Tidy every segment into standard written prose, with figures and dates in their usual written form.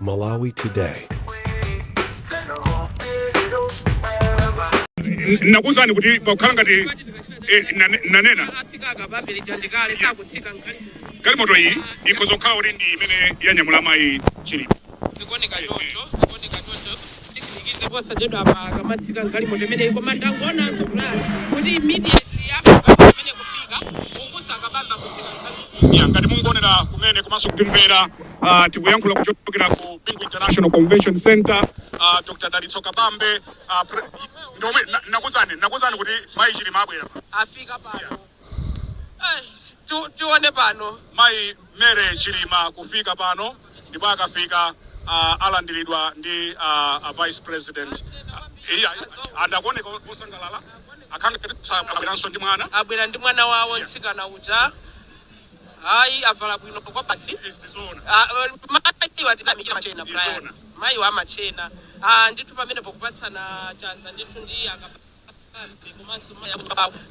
Malawi Today. Nakuzani kuti pakhala ngati nanena afika akabambira jandikale sakutsika nkali galimoto iyi ikozokhala kuti ndi imene yanyamula mayi chilipo sikoneka choncho tikilikize posachedwa apa akamatsika galimoto imene iko mandangona sokulala kuti immediately afika pamene kufika ukusa akabamba kutsika nkali ya ngati mungonera kumene komanso kutimvera tikuyankhula kuchokera ku Bingu International Convention Center. Dr. Dalitso Kabambe ndome nakuzani kuti mayi chilima abwera afika pano tione pano mayi mere chilima kufika pano ndipo akafika alandiridwa ndi vice president adakuoneka osangalala akhangaabweranso ndi mwana abwera ndi mwana wawo mtsikana uja hayi avala bwino kwa basi mayi watizamikira machena Brian mayi wa machena ndithu pamene pokupatsana chanza ndithu ndi akabambi komanso mayi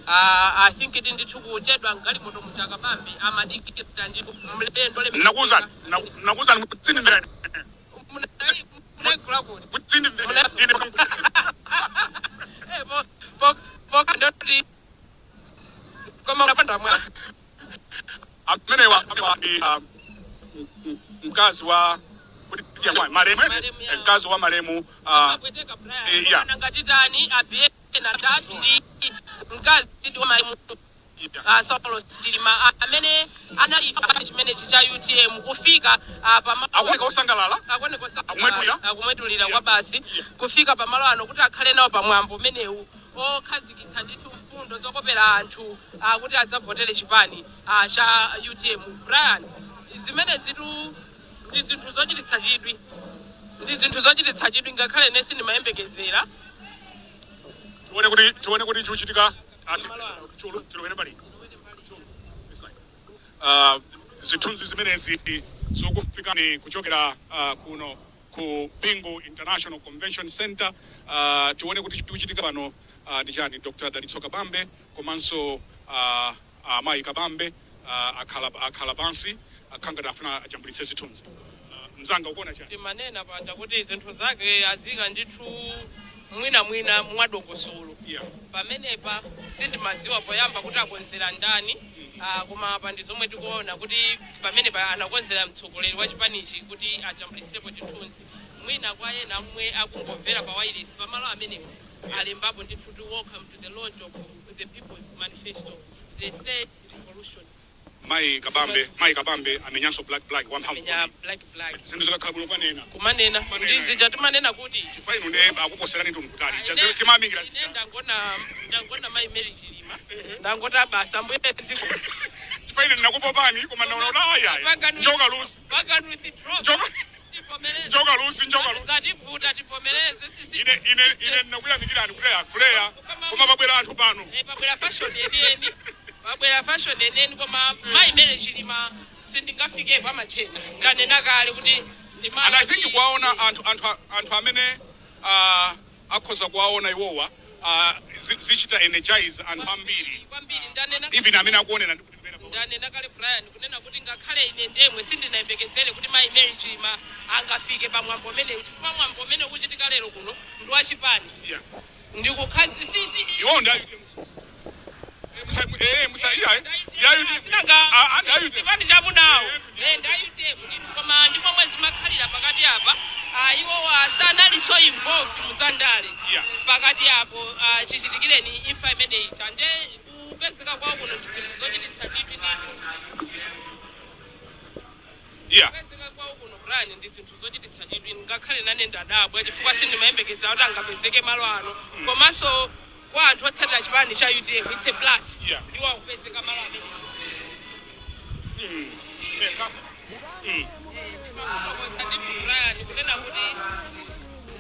I think it ndithu kuchedwa ngalimoto muja akabambi amadikira ndithu mlendo le nakuzani mutsini mbere munekulakuti mutsini mbere ndoti koma unapanda mwana amenewa mkazi wa maremu mkazi wa maremu akweteka Brian ngatitani abiye na tatu ndi mkazi wa maremu Saulo Chilima amene anali chimene cha UTM kufika akoneka osangalala akumwetulira kwa basi kufika pamalo ano kuti akhale nawo pamwambo umenewu okhazikitsa ndithu mfundo zokopera anthu kuti adzavotere chipani cha UTM. Brian zimene zitu ndi zinthu zochititsa chidwi ngakhale nesi ndimayembekezera tione kuti chikuchitika ati tilowere bali zithunzi zimenezi zokufika ni kuchokera kuno ku Bingu International Convention Center. Tione kuti chikuchitika pano ndi chani. Dr. Dalitso Kabambe komanso mayi Kabambe akhala pansi akhangati afuna ajambulitse zithunzi. Mzanga ukuona chani timanena panja kuti zinthu zake azika ndithu mwina mwadongosolo pamenepa sindimadziwa poyamba kuti akonzera ndani koma apa ndi zomwe tikuona kuti pamenepa anakonzera mtsogoleri wa chipanichi kuti ajambulitsepo chithunzi mwina kwa ena mwe akungomvera pa wireless pamalo amenepo alembapo ndithu to welcome to the launch of the People's Manifesto, the third revolution. Mayi Kabambe amenyanso black wamphamvu black zinthu zikakhala bwino kumanena ndizija timanena kuti chifaino ne akuposerani ndi mkutali chazo timamingira ndangona mayi Mary Chilima ndangota basa mbuye ziko chifaino nakupopani koma naona aya njoka lusi njoka lusi zativuta tipomeleze sisi ine nakuyamikirani kuti afulea koma pabwera anthu pano pabwera fashion yeneni koma mayi Mary Chilima sindingafike kwa machena ndanena kale kuti and I think kwaona anthu amene akhoza kwaona iwowa zichita energize anthu ambiri even amene akuonera ndanena kale Brian kunena kuti ngakhale ine ndemwe sindinayembekezere kuti mayi Mary Chilima angafike pamwambo umene chifukwa mwambo umene ukuchitika lero kuno ndi wachipani ndikukhazisisi iwo chipani chamunawo ndayutemu koma ndipo mwezi makhalira pakati apa iwo sanali so involved muzandale pakati apo chichitikireni imfa imeneyi chande kupezeka kwawo kuno ndi zinthu zochititsa chidwi kupezeka kwawo kuno Brian ndi zinthu zochititsa chidwi ngakhale nane ndadabwa chifukwa sindimayembekeza kuti angapezeke malo ano komanso kwa anthu otsatira chipani cha UTM it's a plus ndiwo akupezeka malo amene kunena kuti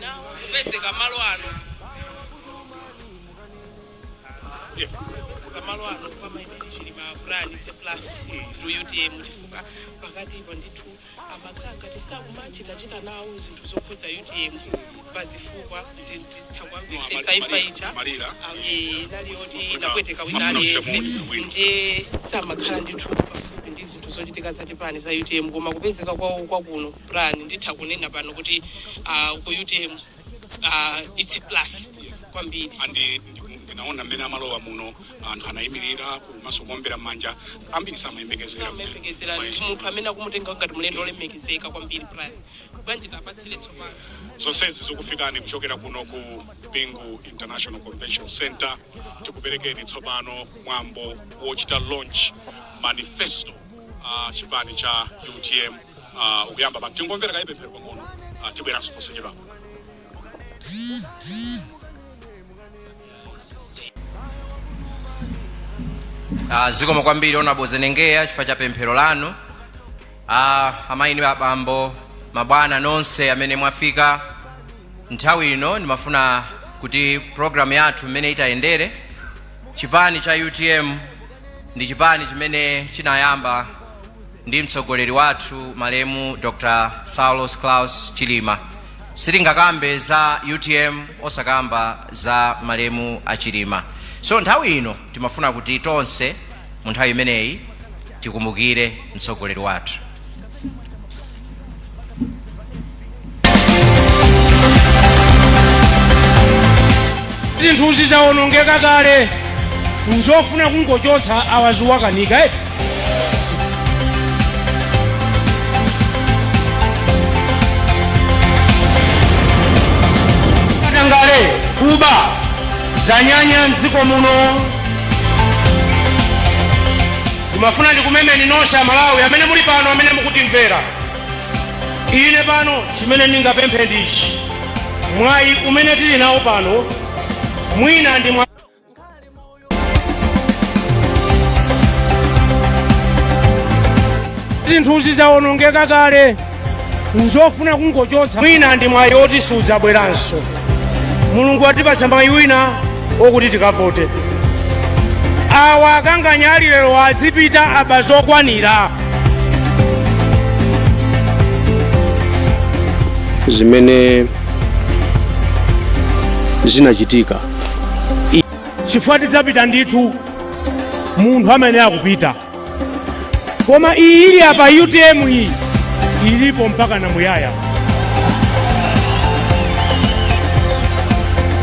nawo kupezeka malo ano malo ano kwa mayi Mary Chilima Brian it's a plus to UTM chifukwa pakati ipo ndithu amakhala ngati sakumachitachita nawo zinthu zokhudza UTM pazifukwa ndithangwamvetsetsa ifa icha naliyoti inapweteka wina aliyense ndiye samakhala ndithu pafupi ndi ndi zinthu zochitika za chipani za UTM koma kupezeka kwa kuno plan nditha kunena pano kuti ku UTM it's a plus kwambiri. Andi naona mmene amalowa muno anthu anayimirira kumaso kuombera manja ambiri samayembekezera munthu amene akumutenga ngati mlendo olemekezeka kwambiri plan bwanji tapatsire tsopano zonsezi zikufikani kuchokera kuno ku Bingu International Convention Center. Tikuperekeni tsopano mwambo wochita launch manifesto chipani cha UTM ukuyamba pa tingomvera kaipemphero pang'ono tibweranso posachedwapa. Zikomo kwambiri Honorable Zenengeya chifukwa cha pemphero lanu. Amayi abambo mabwana nonse amene mwafika nthawi ino, ndimafuna kuti program yathu mmene itayendere. Chipani cha UTM ndi chipani chimene chinayamba ndi mtsogoleri wathu malemu Dr. Saulos Klaus Chilima. Sitingakambe za UTM osakamba za malemu Achilima. So nthawi ino timafuna kuti tonse mu nthawi imeneyi tikumbukire mtsogoleri wathu. Zinthu zizawonongeka kale nzofuna kungochotsa awaziwakanika katangale kuba zanyanya mdziko muno. Ndimafuna ndikumemeni nonse Amalawi amene muli pano amene mukutimvera. Ine pano chimene ndingapemphe ndichi, mwayi umene tili nawo pano mwina ndi zinthu zizawonongeka kale nzofuna kungochotsa mwina ndi mwayi oti sudzabweranso. Mulungu atipatsa mwayi wina okuti tikavote. Awa akanganya ali lero azipita abazokwanira zimene zinachitika. Chifukwa tidzapita ndithu munthu amene akupita, koma iyi ili apa UTM iyi ilipo mpaka na muyaya.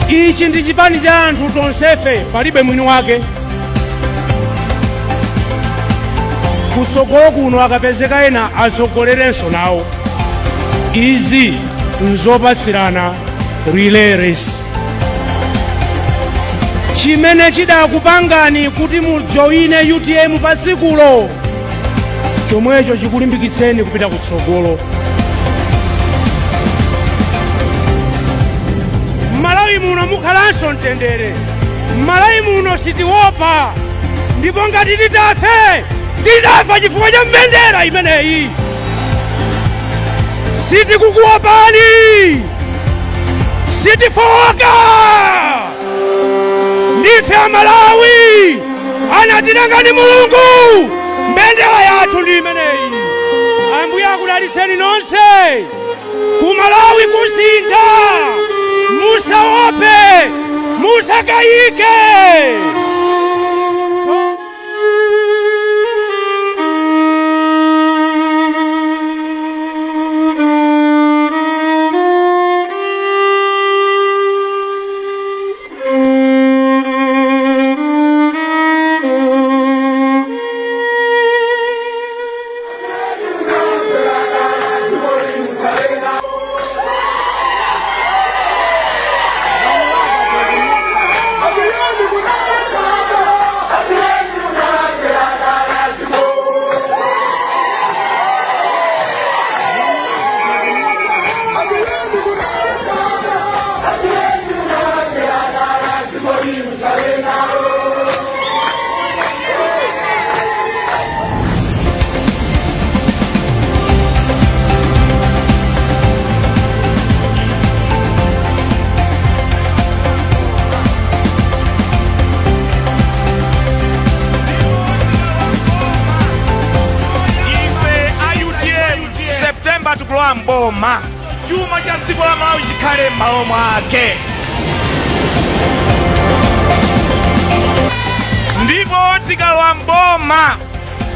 Ichi ndi chipani cha anthu tonsefe, palibe mwini wake. Kutsogolo kuno akapezeka ena atsogolerenso nawo. Izi nzopatsirana relay race. Chimene chidakupangani kuti mujoine UTM pasikulo chomwecho chikulimbikitseni kupita kutsogolo. Malawi muno mukhalanso mtendere. Malawi muno sitiopa, ndipo ngati titafe tidafa chifukwa cha mbendera imeneyi. Sitikukuopani, sitifoka. Ndife Amalawi anatilanga ni Mulungu, mbendera yathu ndi imeneyi. Ambuye akudalitseni nonse. Ku Malawi kusintha, musaope, musakayike. Tukulowa mboma, chuma cha dziko la Malawi chikhale m'malo mwake. Ndipo tikalowa mboma,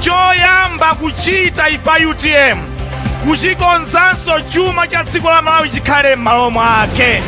choyamba kuchita ifa UTM kuchikonzanso chuma cha dziko la Malawi chikhale m'malo mwake.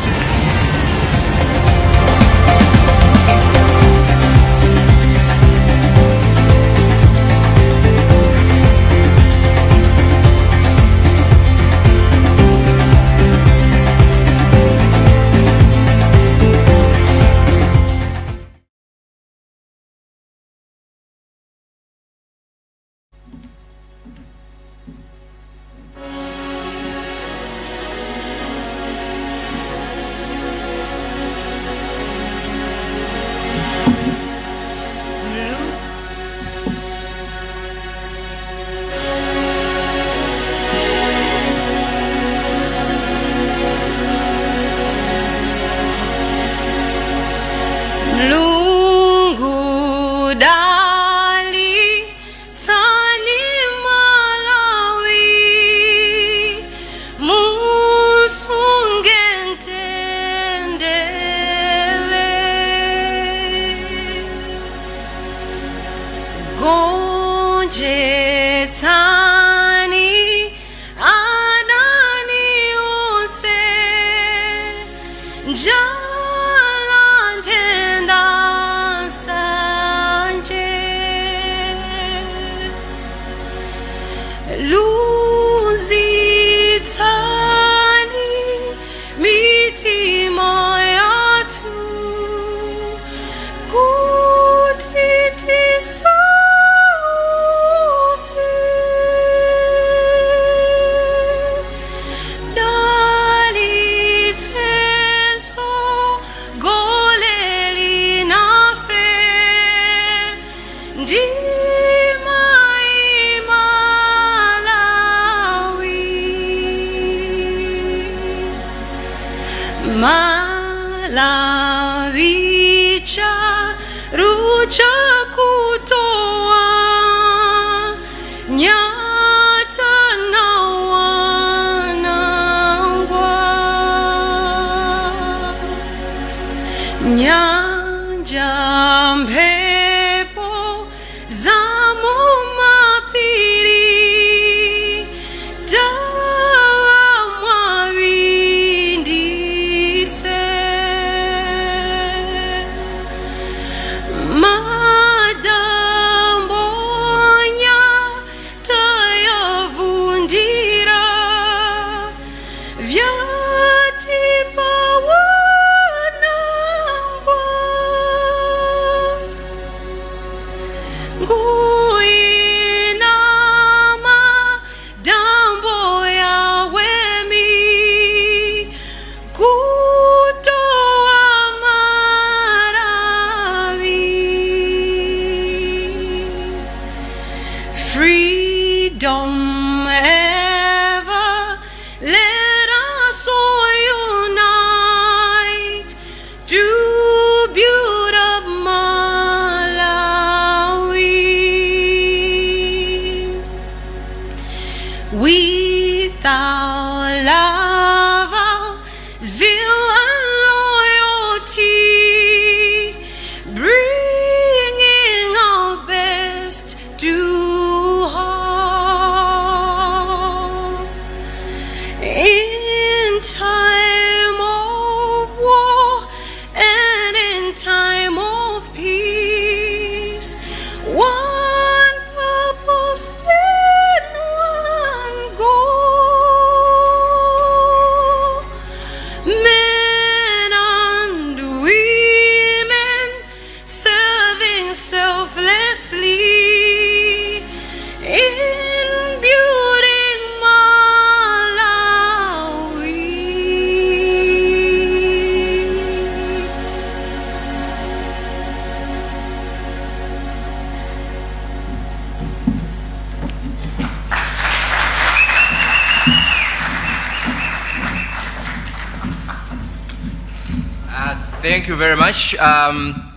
Thank you very much.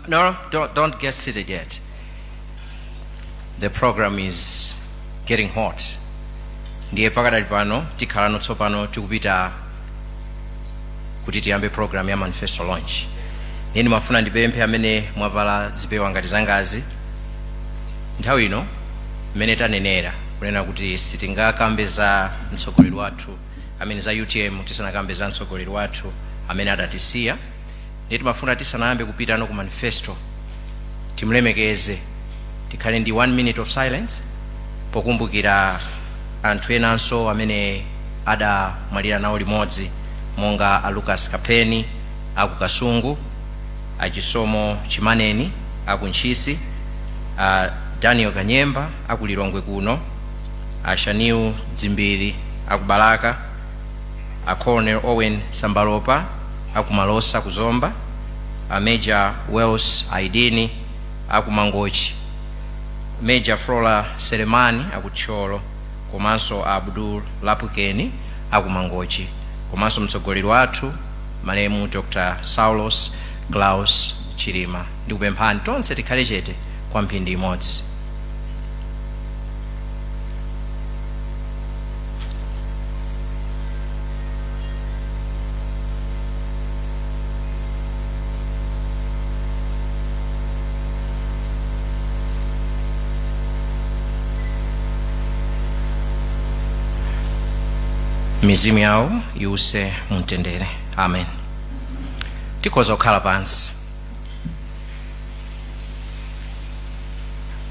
No, don't get seated yet. The program is getting hot. Ndiye pakadali pano tikhala notsopano tikupita kuti tiyambe program ya manifesto launch. Nini mafuna ndipemphe amene mwavala zipewa ngati zangazi. Nthawi ino mmene tanenera kunena kuti sitingakambe za mtsogoleri wathu amene za UTM tisanakambe za mtsogoleri wathu amene adatisiya. Ndi timafuna tisanayambe kupita no ku manifesto timlemekeze, tikhale ndi 1 minute of silence pokumbukira anthu enanso amene adamwalira nawo limodzi, monga a Lucas Kapeni aku Kasungu, a Chisomo Chimaneni aku Ntchisi, a Daniel Kanyemba aku Lilongwe kuno, a Shaniu Dzimbiri aku Balaka, a Colonel Owen Sambalopa aku Malosa Kuzomba, a Major Wells Aidini aku Mangochi, Major Flora Selemani aku Tcholo, komanso Abdul Lapukeni aku Mangochi, komanso mtsogoleri wathu malemu Dr. Saulos Klaus Chilima. Ndikupemphani tonse tikhale chete kwa mphindi imodzi. Mizimu yawo iwuse mumtendere. Amen. Tikhoza kukhala pansi.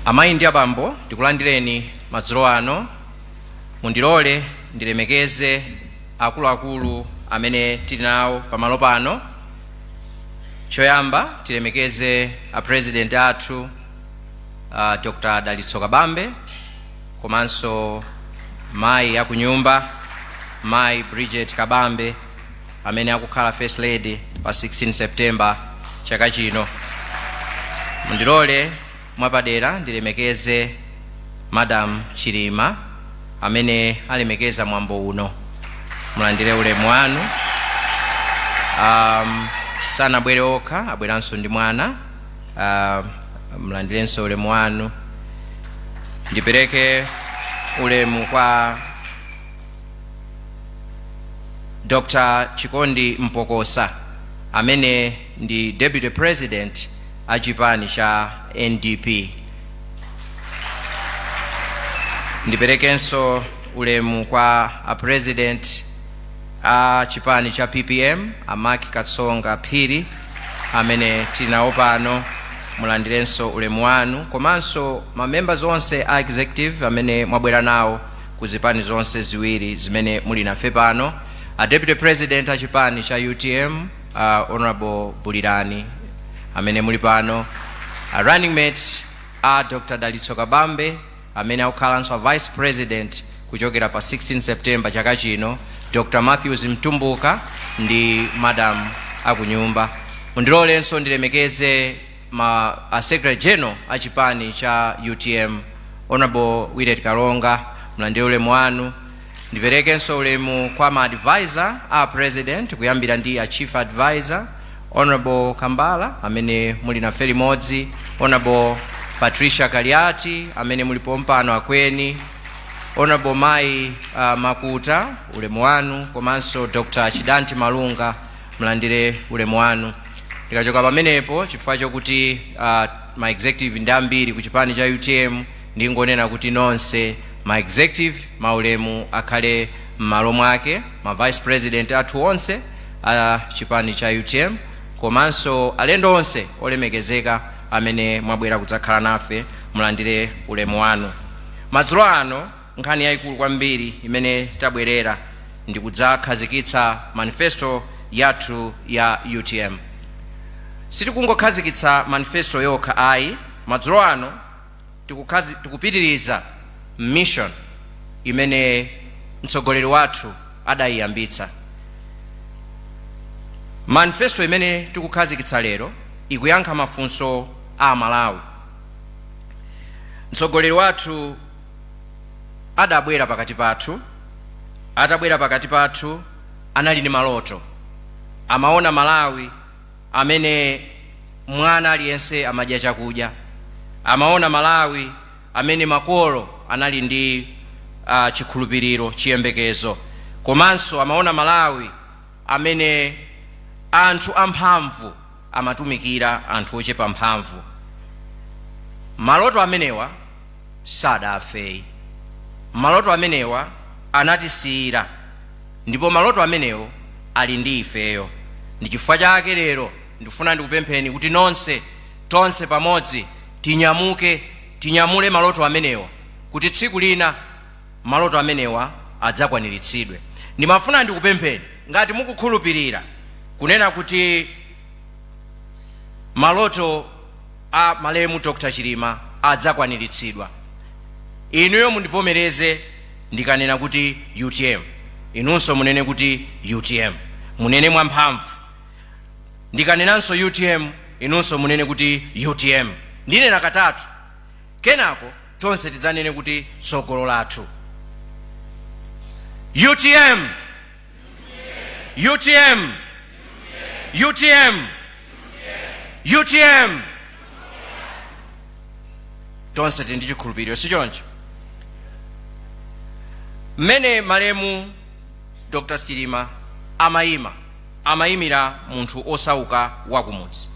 Amayi ndi abambo, tikulandireni madzulo ano. Mundilole ndilemekeze akuluakulu amene tili nawo pamalo pano. Choyamba tilemekeze a president athu Dr. Dalitso Kabambe, komanso mayi akunyumba Mai Bridget Kabambe amene akukhala first lady pa 16 September chaka chino. Mundilole mwapadera ndilemekeze Madam Chilima amene alemekeza mwambo uno. Mulandire ulemu wanu. Sanabwere okha, abweranso ndi mwana. Mulandirenso ulemu wanu. Ndipereke ulemu kwa Dr. Chikondi Mpokosa amene ndi Deputy President a chipani cha NDP. Ndiperekenso ulemu kwa a President a chipani cha PPM Amaki Katsonga Phiri amene tinawo pano. Mulandirenso ulemu wanu, komanso ma members onse a executive amene mwabwera nawo ku zipani zonse ziwiri zimene muli nafe pano. A Deputy President a chipani cha UTM Honorable Bulirani amene muli pano. A running mate a Dr. Dalitso Kabambe amene akukhalanso Vice President kuchokera pa 16 September chaka chino, Dr. Matthews Mtumbuka ndi Madam akunyumba. Mundilolenso ndilemekeze a Secretary General a chipani cha UTM Honorable Willet Kalonga. Mulandire ulemu wanu. Ndiperekenso ulemu kwa ma advisor a President kuyambira ndi a Chief Advisor Honorable Kambala amene muli nafe limodzi, Honorable Patricia Kaliati amene muli pompano akweni, Honorable Mai Makuta ulemu wanu, komanso Dr. Chidanti Malunga mulandire ulemu wanu. Ndikachoka pamenepo chifukwa chokuti ma executive ndi ambiri ku chipani cha UTM ndingonena kuti nonse ma executive maulemu akhale m'malo mwake, ma vice president athu onse a chipani cha UTM, komanso alendo onse olemekezeka amene mwabwera kudzakhala nafe mulandire ulemu wanu. Madzulo ano nkhani yayikulu kwambiri imene tabwerera ndi kudzakhazikitsa manifesto yathu ya UTM. Sitikungokhazikitsa manifesto yokha ayi, madzulo ano tikupitiriza mission imene mtsogoleri wathu adayiyambitsa. Manifesto imene tikukhazikitsa lero ikuyankha mafunso a Malawi. Mtsogoleri wathu adabwera pakati pathu, atabwera pakati pathu anali ndi maloto. Amaona Malawi amene mwana aliyense amadya chakudya. Amaona Malawi amene makolo anali ndi chikhulupiriro, chiyembekezo. Komanso amaona Malawi amene anthu amphamvu amatumikira anthu ochepa mphamvu. Maloto amenewa sadafe. Maloto amenewa anatisiyira, ndipo maloto amenewo ali ndi ifeyo. Ndi chifukwa chake lero ndifuna ndikupempheni kuti tonse pamodzi tinyamule maloto amenewa, kuti tsiku lina maloto amenewa adzakwaniritsidwe. Ndimafuna ndikupempheni ngati mukukhulupirira kunena kuti maloto a malemu Dr. Chilima adzakwaniritsidwa, inuyo mundivomereze ndikanena kuti UTM, inunso munene kuti UTM, munene mwamphamvu. Ndikanenanso UTM, inunso munene kuti UTM. Ndinena katatu, kenako tonse tidzanene kuti tsogolo lathu. UTM, UTM, UTM, UTM. Tonse tindi chikhulupiriro, si choncho? Mmene malemu Dr. Chilima amayimira munthu osauka wakumudzi,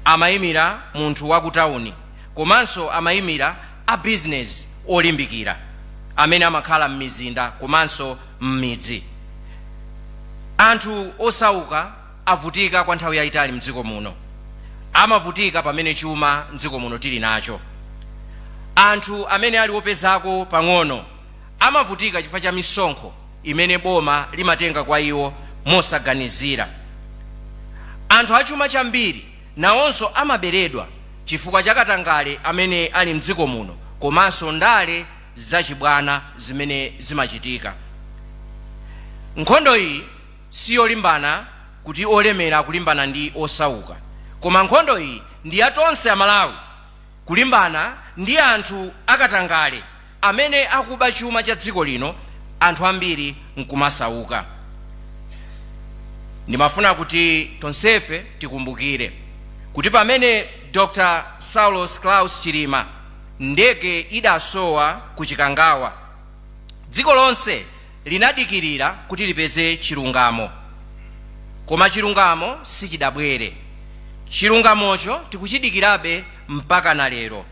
amayimira munthu wakutawuni, komanso amayimira a business olimbikira amene amakhala m'mizinda komanso m'midzi. Anthu osauka avutika kwa nthawi yayitali mdziko muno, amavutika pamene chuma mdziko muno tili nacho. Anthu amene ali opezako pang'ono amavutika chifukwa cha misonkho imene boma limatenga kwa iwo mosaganizira. Anthu achuma chambiri nawonso amaberedwa chifukwa cha katangale amene ali mdziko muno, komanso ndale zachibwana zimene zimachitika. Nkhondo iyi siyolimbana kuti olemera kulimbana ndi osauka, koma nkhondo iyi ndi ya tonse amalawi kulimbana ndi anthu akatangale amene akuba chuma cha dziko lino, anthu ambiri nkumasauka. Ndimafuna kuti tonsefe tikumbukire kuti pamene Dr. Saulos Claus Chilima ndege idasowa ku Chikangawa, dziko lonse linadikirira kuti lipeze chilungamo, koma chilungamo sichidabwere. Chilungamocho tikuchidikirabe mpaka na lero.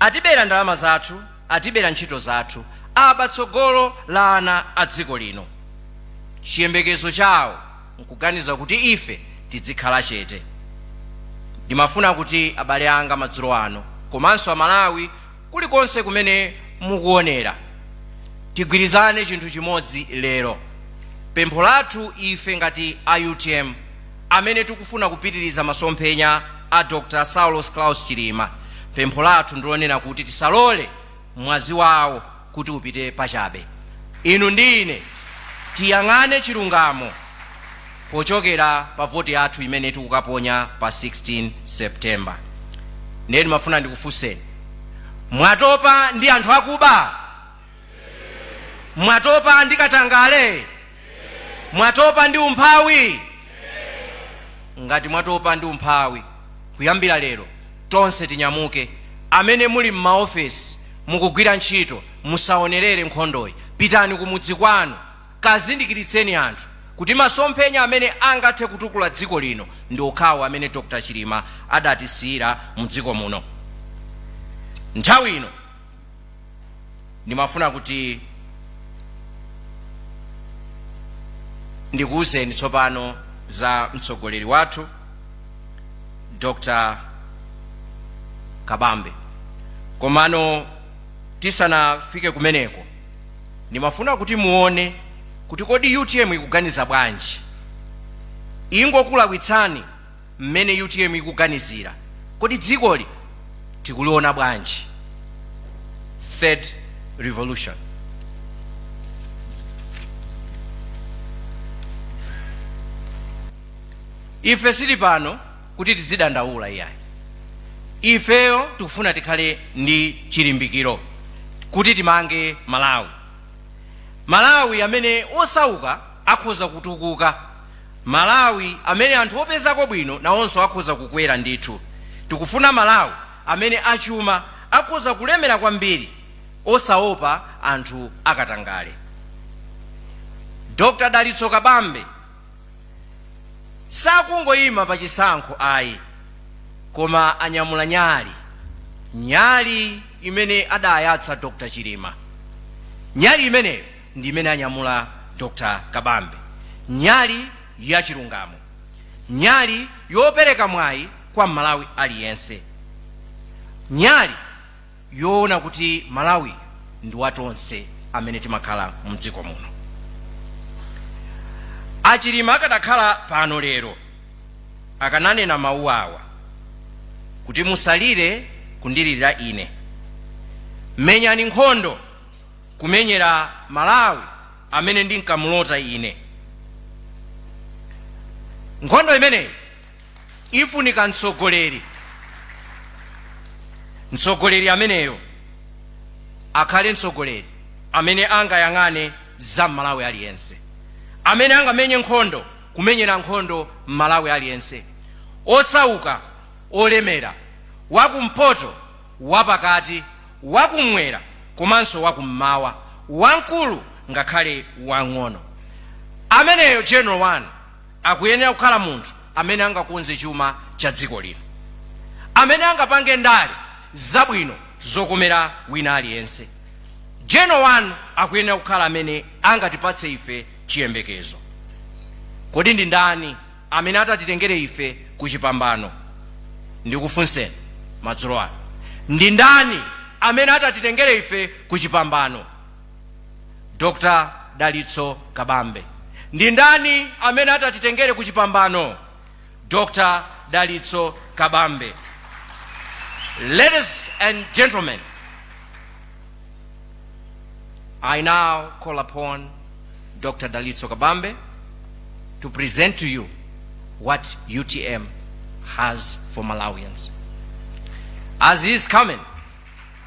Atibera ndalama zathu, atibera ntchito zathu, aba tsogolo la ana a dziko lino. Chiyembekezo chawo nkuganiza kuti ife tizikhala chete. Ndimafuna kuti abale anga madzulo ano, komanso amalawi kulikonse kumene mukuonera, tigwirizane chinthu chimodzi lero. Pempho lathu ife ngati a UTM amene tikufuna kupitiriza masomphenya a Dr. Saulos Claus Chilima, pempho lathu ndilonena kuti tisalole mwazi wawo kuti upite pachabe. Inu ndi ine tiyang'ane chilungamo pochokera pa voti yathu imene tikukaponya pa 16 September. Ndeni mafuna ndikufunseni, mwatopa ndi anthu akuba? Mwatopa ndi katangale? Mwatopa ndi umphawi? Ngati mwatopa ndi umphawi, kuyambira lero tonse tinyamuke. Amene muli m'maofesi mukugwira ntchito, musaonerere nkhondoyi, pitani kumudzi kwanu, kazindikiritseni anthu kuti masomphenya amene angathe kutukula dziko lino ndi okhawo amene Dr. Chilima adatisiyira mdziko muno. Nthawi ino ndimafuna kuti ndikuwuzeni tsopano za mtsogoleri wathu Dr. Kabambe. Komano tisanafike kumeneko, ndimafuna kuti muone kuti kodi UTM ikuganiza bwanji. Ingokulakwitsani mmene UTM ikuganizira, kodi dzikoli tikuliona bwanji. Third revolution. Ife sili pano kuti tizidandaula iyayi. Ifeyo tikufuna tikhale ndi chilimbikiro kuti timange Malawi. Malawi amene osauka akhoza kutukuka, Malawi amene anthu opezako bwino nawonso akhoza kukwera ndithu. Tikufuna Malawi amene achuma akhoza kulemera kwambiri, osaopa anthu akatangale. Dr. Dalitso Kabambe sakungoyima pa chisankho ayi, koma anyamula nyali imene adayatsa Dr. Chilima. Nyali imeneyo ndi imene anyamula Dr. Kabambe, nyali ya chilungamo, nyali yopereka mwayi kwa Malawi aliyense, nyali yoona kuti Malawi ndi watonse amene timakhala mdziko muno. Achilima akadakhala pano lero akananena mawu awa kuti musalire kundilirira ine, menyani nkhondo kumenyera Malawi amene ndinkamulota ine. Nkhondo imeneyi ifunika mtsogoleri ameneyo akhale mtsogoleri amene angayang'ane za Malawi aliyense, amene angamenye nkhondo kumenyera nkhondo Malawi aliyense, osauka, olemera, wakumpoto, wapakati, wakumwera komanso wakummawa, wankulu ngakhale wang'ono. Ameneyo General 1 akuyenera kukhala munthu amene angakonze chuma cha dziko lino, amene angapange ndale zabwino zokomera wina aliyense. General 1 akuyenera kukhala amene angatipatse ife chiyembekezo. Kodi ndi ndani amene atatitengere ife ku chipambano? Ndikufunseni madzulo ano, ndi ndani amene atatitengere ife ku chipambano? Dr. Dalitso Kabambe. Ndi ndani amene atatitengere ku chipambano? Dr. Dalitso Kabambe. Ladies and gentlemen, I now call upon Dr. Dalitso Kabambe to present to you what UTM has for Malawians. As he is coming,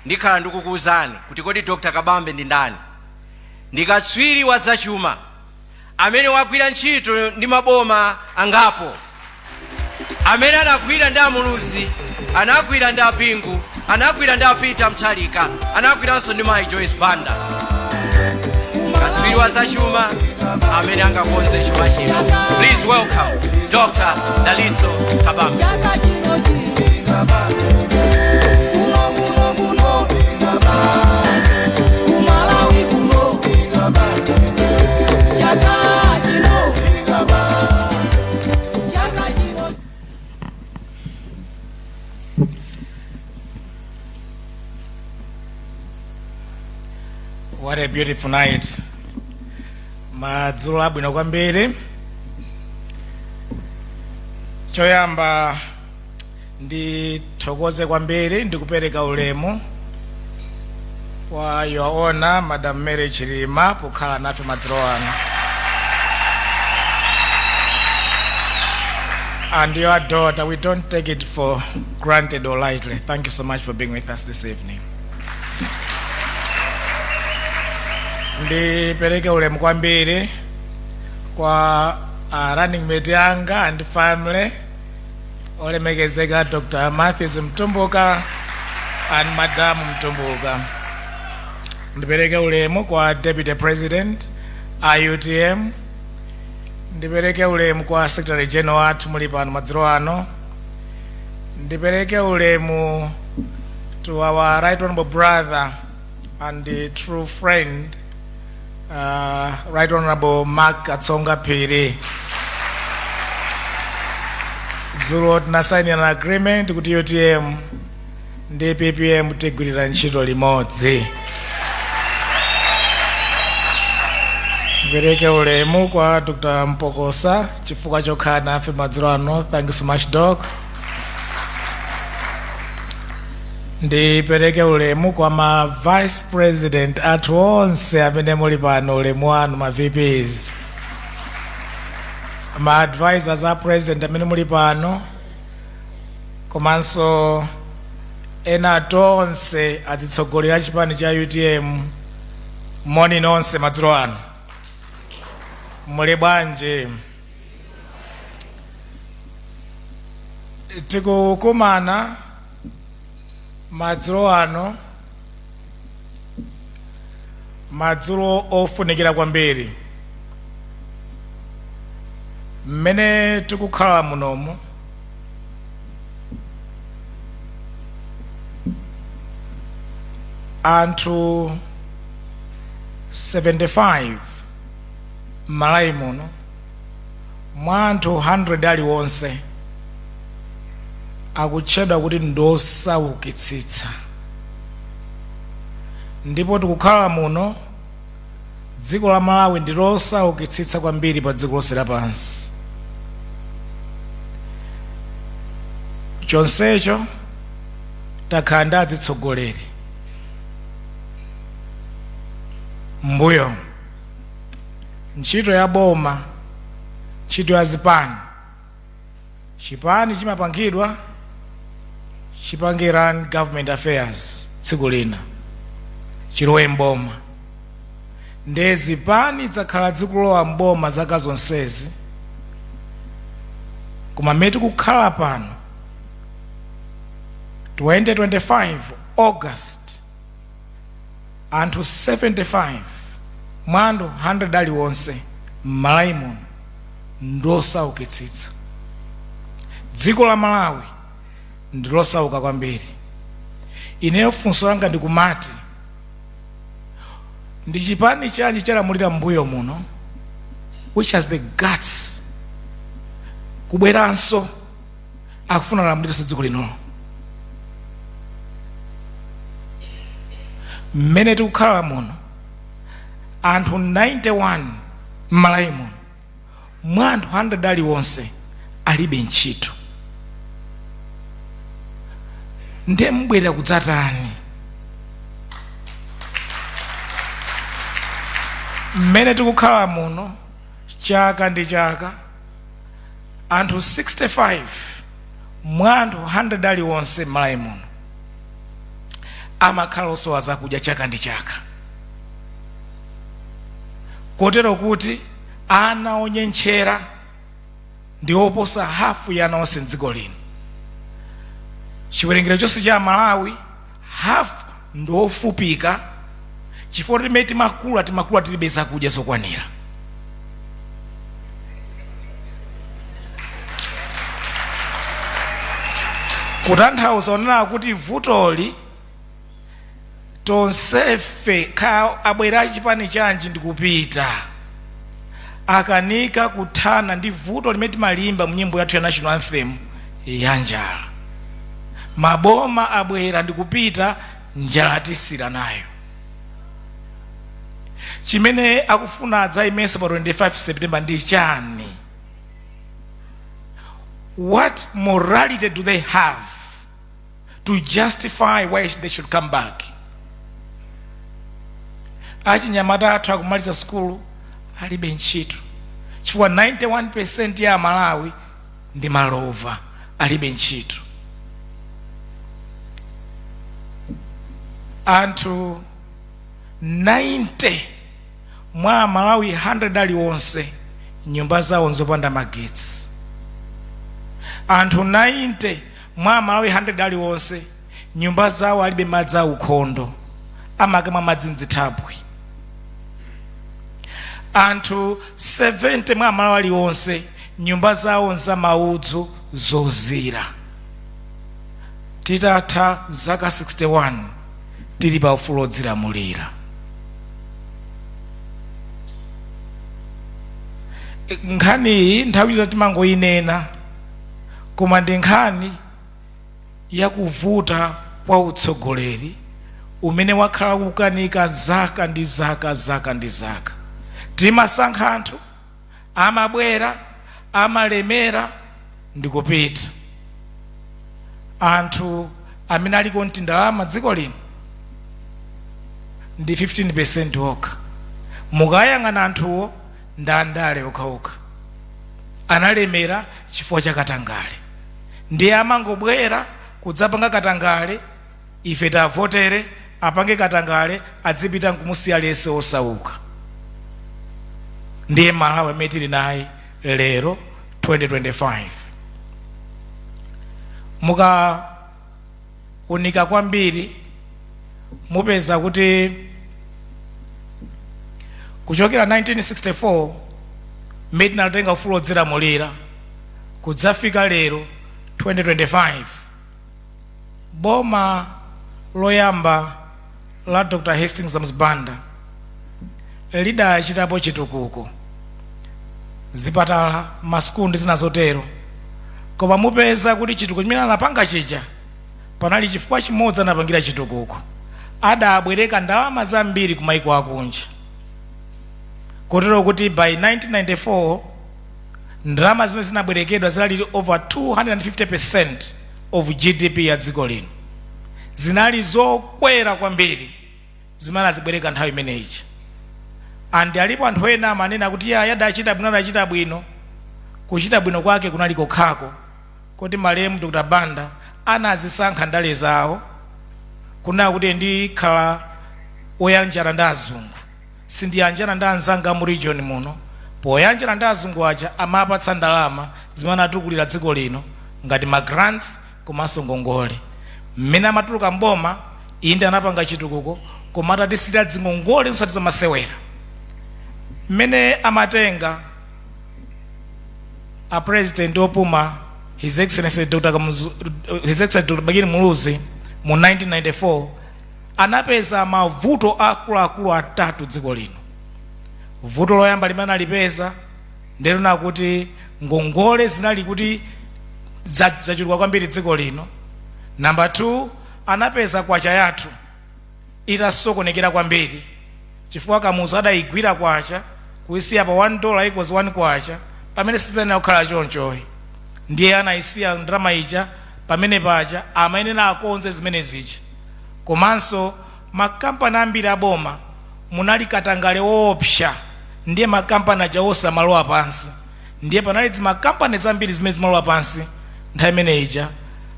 ndikhala ndikukuwuzani kuti kodi Dr. Kabambe ndi ndani? Ndi katswiri wa zachuma amene wagwira ntchito ndi maboma angapo, amene anagwira ndi Amuluzi, anagwira ndi Apingu, anagwira ndi Peter Mthalika, anagwiranso ndi Mai Joyce Banda. Katswiri wa zachuma amene angakonze chuma chino. Please welcome Dr. Dalitso Kabambe. What a beautiful night. Madzulo abwino kwambiri. Choyamba ndithokoze kwambiri ndikupereka ulemu kwa your honor Madam Mary Chilima pokhala nafe madzulo ano. And your daughter, we don't take it for granted or lightly. Thank you so much for being with us this evening. Ndipereke ulemu kwambiri kwa running mate yanga and family, olemekezeka Dr. Matthews Mtumbuka and Madam Mtumbuka. Ndipereke ulemu kwa Deputy President IUTM. Ndipereke ulemu kwa Secretary General athu muli pano madzulo ano. Ndipereke ulemu to our right honorable brother and the true friend, Right Honorable Mark Atsonga Phiri. Dzulo tinasaini an agreement kuti UTM ndi PPM tigwirira ntchito limodzi. Ndipereke ulemu kwa Dr. Mpokosa chifukwa chokhala nafe madzulo ano. Thank you so much, Doc. Ndipereke ulemu kwa ma Vice President athu onse amene muli pano, ulemu wanu ma VPs, ma advisors a President amene muli pano, komanso ena tonse azitsogolera chipani cha UTM. Moni nonse madzulo ano. Muli bwanji? Tikukumana madzulo ano, madzulo ofunikira kwambiri. Mmene tikukhala munomu anthu 75 m'Malawi muno mwa anthu 100 aliwonse akutchedwa kuti ndosaukitsitsa, ndipo tikukhala muno dziko la Malawi ndi losaukitsitsa kwambiri pa dziko lonse lapansi. Chonsecho takhala ndi azitsogoleri mbuyo ntchito ya boma, ntchito ya zipani. Chipani chimapangidwa chipangira government affairs tsiku lina chilowe mboma, nde zipani zakhala zikulowa mboma zaka zonsezi. Koma mmene kukhala pano 2025 August anthu 75 mwa anthu 100 aliwonse m'Malawi muno ndosaukitsitsa. Dziko la Malawi ndi losauka kwambiri. Ineyo funso langa ndikumati ndi chipani chanji chalamulira mbuyo muno which has the guts kubweranso akufuna lamulira dziko lino. Mmene tikukhala muno anthu 91 m'Malawi muno mwa anthu 100 aliwonse alibe ntchito. Ndiye mbwera kudzatani? Mmene tikukhala muno chaka ndi chaka anthu 65 mwa anthu 100 aliwonse m'Malawi muno amakhala osowa zakudya chaka ndi chaka, kotero kuti ana onyenchera ndi oposa hafu ya ana onse mdziko lino. Chiwerengero chonse cha Malawi hafu ndi ofupika, chifukwa timene timakula tilibe zakudya zokwanira. Kutanthauza onena kuti vutoli tonsefe kha abwera chipani chanji ndikupita akanika kuthana ndi vuto limene timalimba mu nyimbo yathu ya national anthem ya njala. Maboma abwera ndikupita, njala tisira nayo. Chimene akufuna adzayimenso pa 25 September ndi chani? What morality do they have to justify why they should come back? Achinyamata athu akumaliza skulu alibe ntchito, chifukwa 91% ya Malawi ndi malova alibe ntchito. Anthu 90 mwa Malawi 100 aliwonse nyumba zawo nzopanda magetsi. Anthu 90 mwa Malawi 100 aliwonse nyumba zawo alibe madzi aukhondo, amakamwa madzi mzithabwi. Anthu 70 mwa Malawi aliwonse nyumba zawo nzamaudzu zozira. Titatha zaka 61 tili pa ufulu odzilamulira. Nkhani nthawi zatimangoyinena, koma ndi nkhani yakuvuta kwa utsogoleri umene wakhala kukanika zaka ndi zaka. Timasankha anthu amabwera amalemera ndikupita. Anthu amene aliko ndalama dziko lino ndi 15% okha. Mukayang'ana anthuwo ndandale okhaokha, analemera chifukwa cha katangale. Ndiye amangobwera kudzapanga katangale, ife tavotere apange katangale adzipita nkumusiya lese osauka. Ndiye Malawi amene tili naye lero 2025. Mukaonika kwambiri mupeza kuti kuchokera 1964 mmene tinatenga ufulu odzilamulira kudzafika lero 2025, boma loyamba la Dr. Hastings Mzibanda lidachitapo chitukuko, zipatala, masukulu ndi zina zotero, koma mupeza kuti chitukuko chimene anapanga chija panali chifukwa chimodzi anapangira chitukuko, adabwereka ndalama zambiri ku maiko akunja, kotero kuti by 1994 ndalama zimene zinabwerekedwa zinali over 250% of GDP ya dziko lino, zinali zokwera kwambiri zimene azibwereka nthawi imeneyi. And alipo anthu ena amanena kuti adachita bwino, adachita bwino. Kuchita bwino kwake kunali kokhako kuti malemu Dr. Banda anazisankha ndale zawo, kuna kuti ndikhala oyanjana ndi azungu, sindiyanjana ndi anzanga mu region muno. Poyanjana ndi azungu aja amapatsa ndalama zimene atukulira dziko lino ngati ma grants komanso ngongole. Mmene amatuluka mboma inde anapanga chitukuko, koma atatisira dzingongole zosati zamasewera. Mmene amatenga a president opuma His Excellency Dr. Bakiri Muluzi mu 1994 anapeza mavuto akuluakulu atatu dziko lino. Vuto loyamba limene alipeza ndilo nakuti ngongole zinali kuti zachuluka kwambiri dziko lino. Number 2, anapeza kwacha yathu itasokonekera kwambiri, chifukwa kamuzu adayigwira kwacha kuisiya pa $1 equals 1 kwacha, pamene sizena kukhala chonchoyi. Ndiye anayisiya ndalama ija pamene paja amayenera akonze zimene zija. Komanso makampani ambiri aboma munali katangale woopsa, ndiye makampani aja osamalowa pansi, ndiye panali zimakampani zambiri zimene zimalowa pansi nthawi imene ija.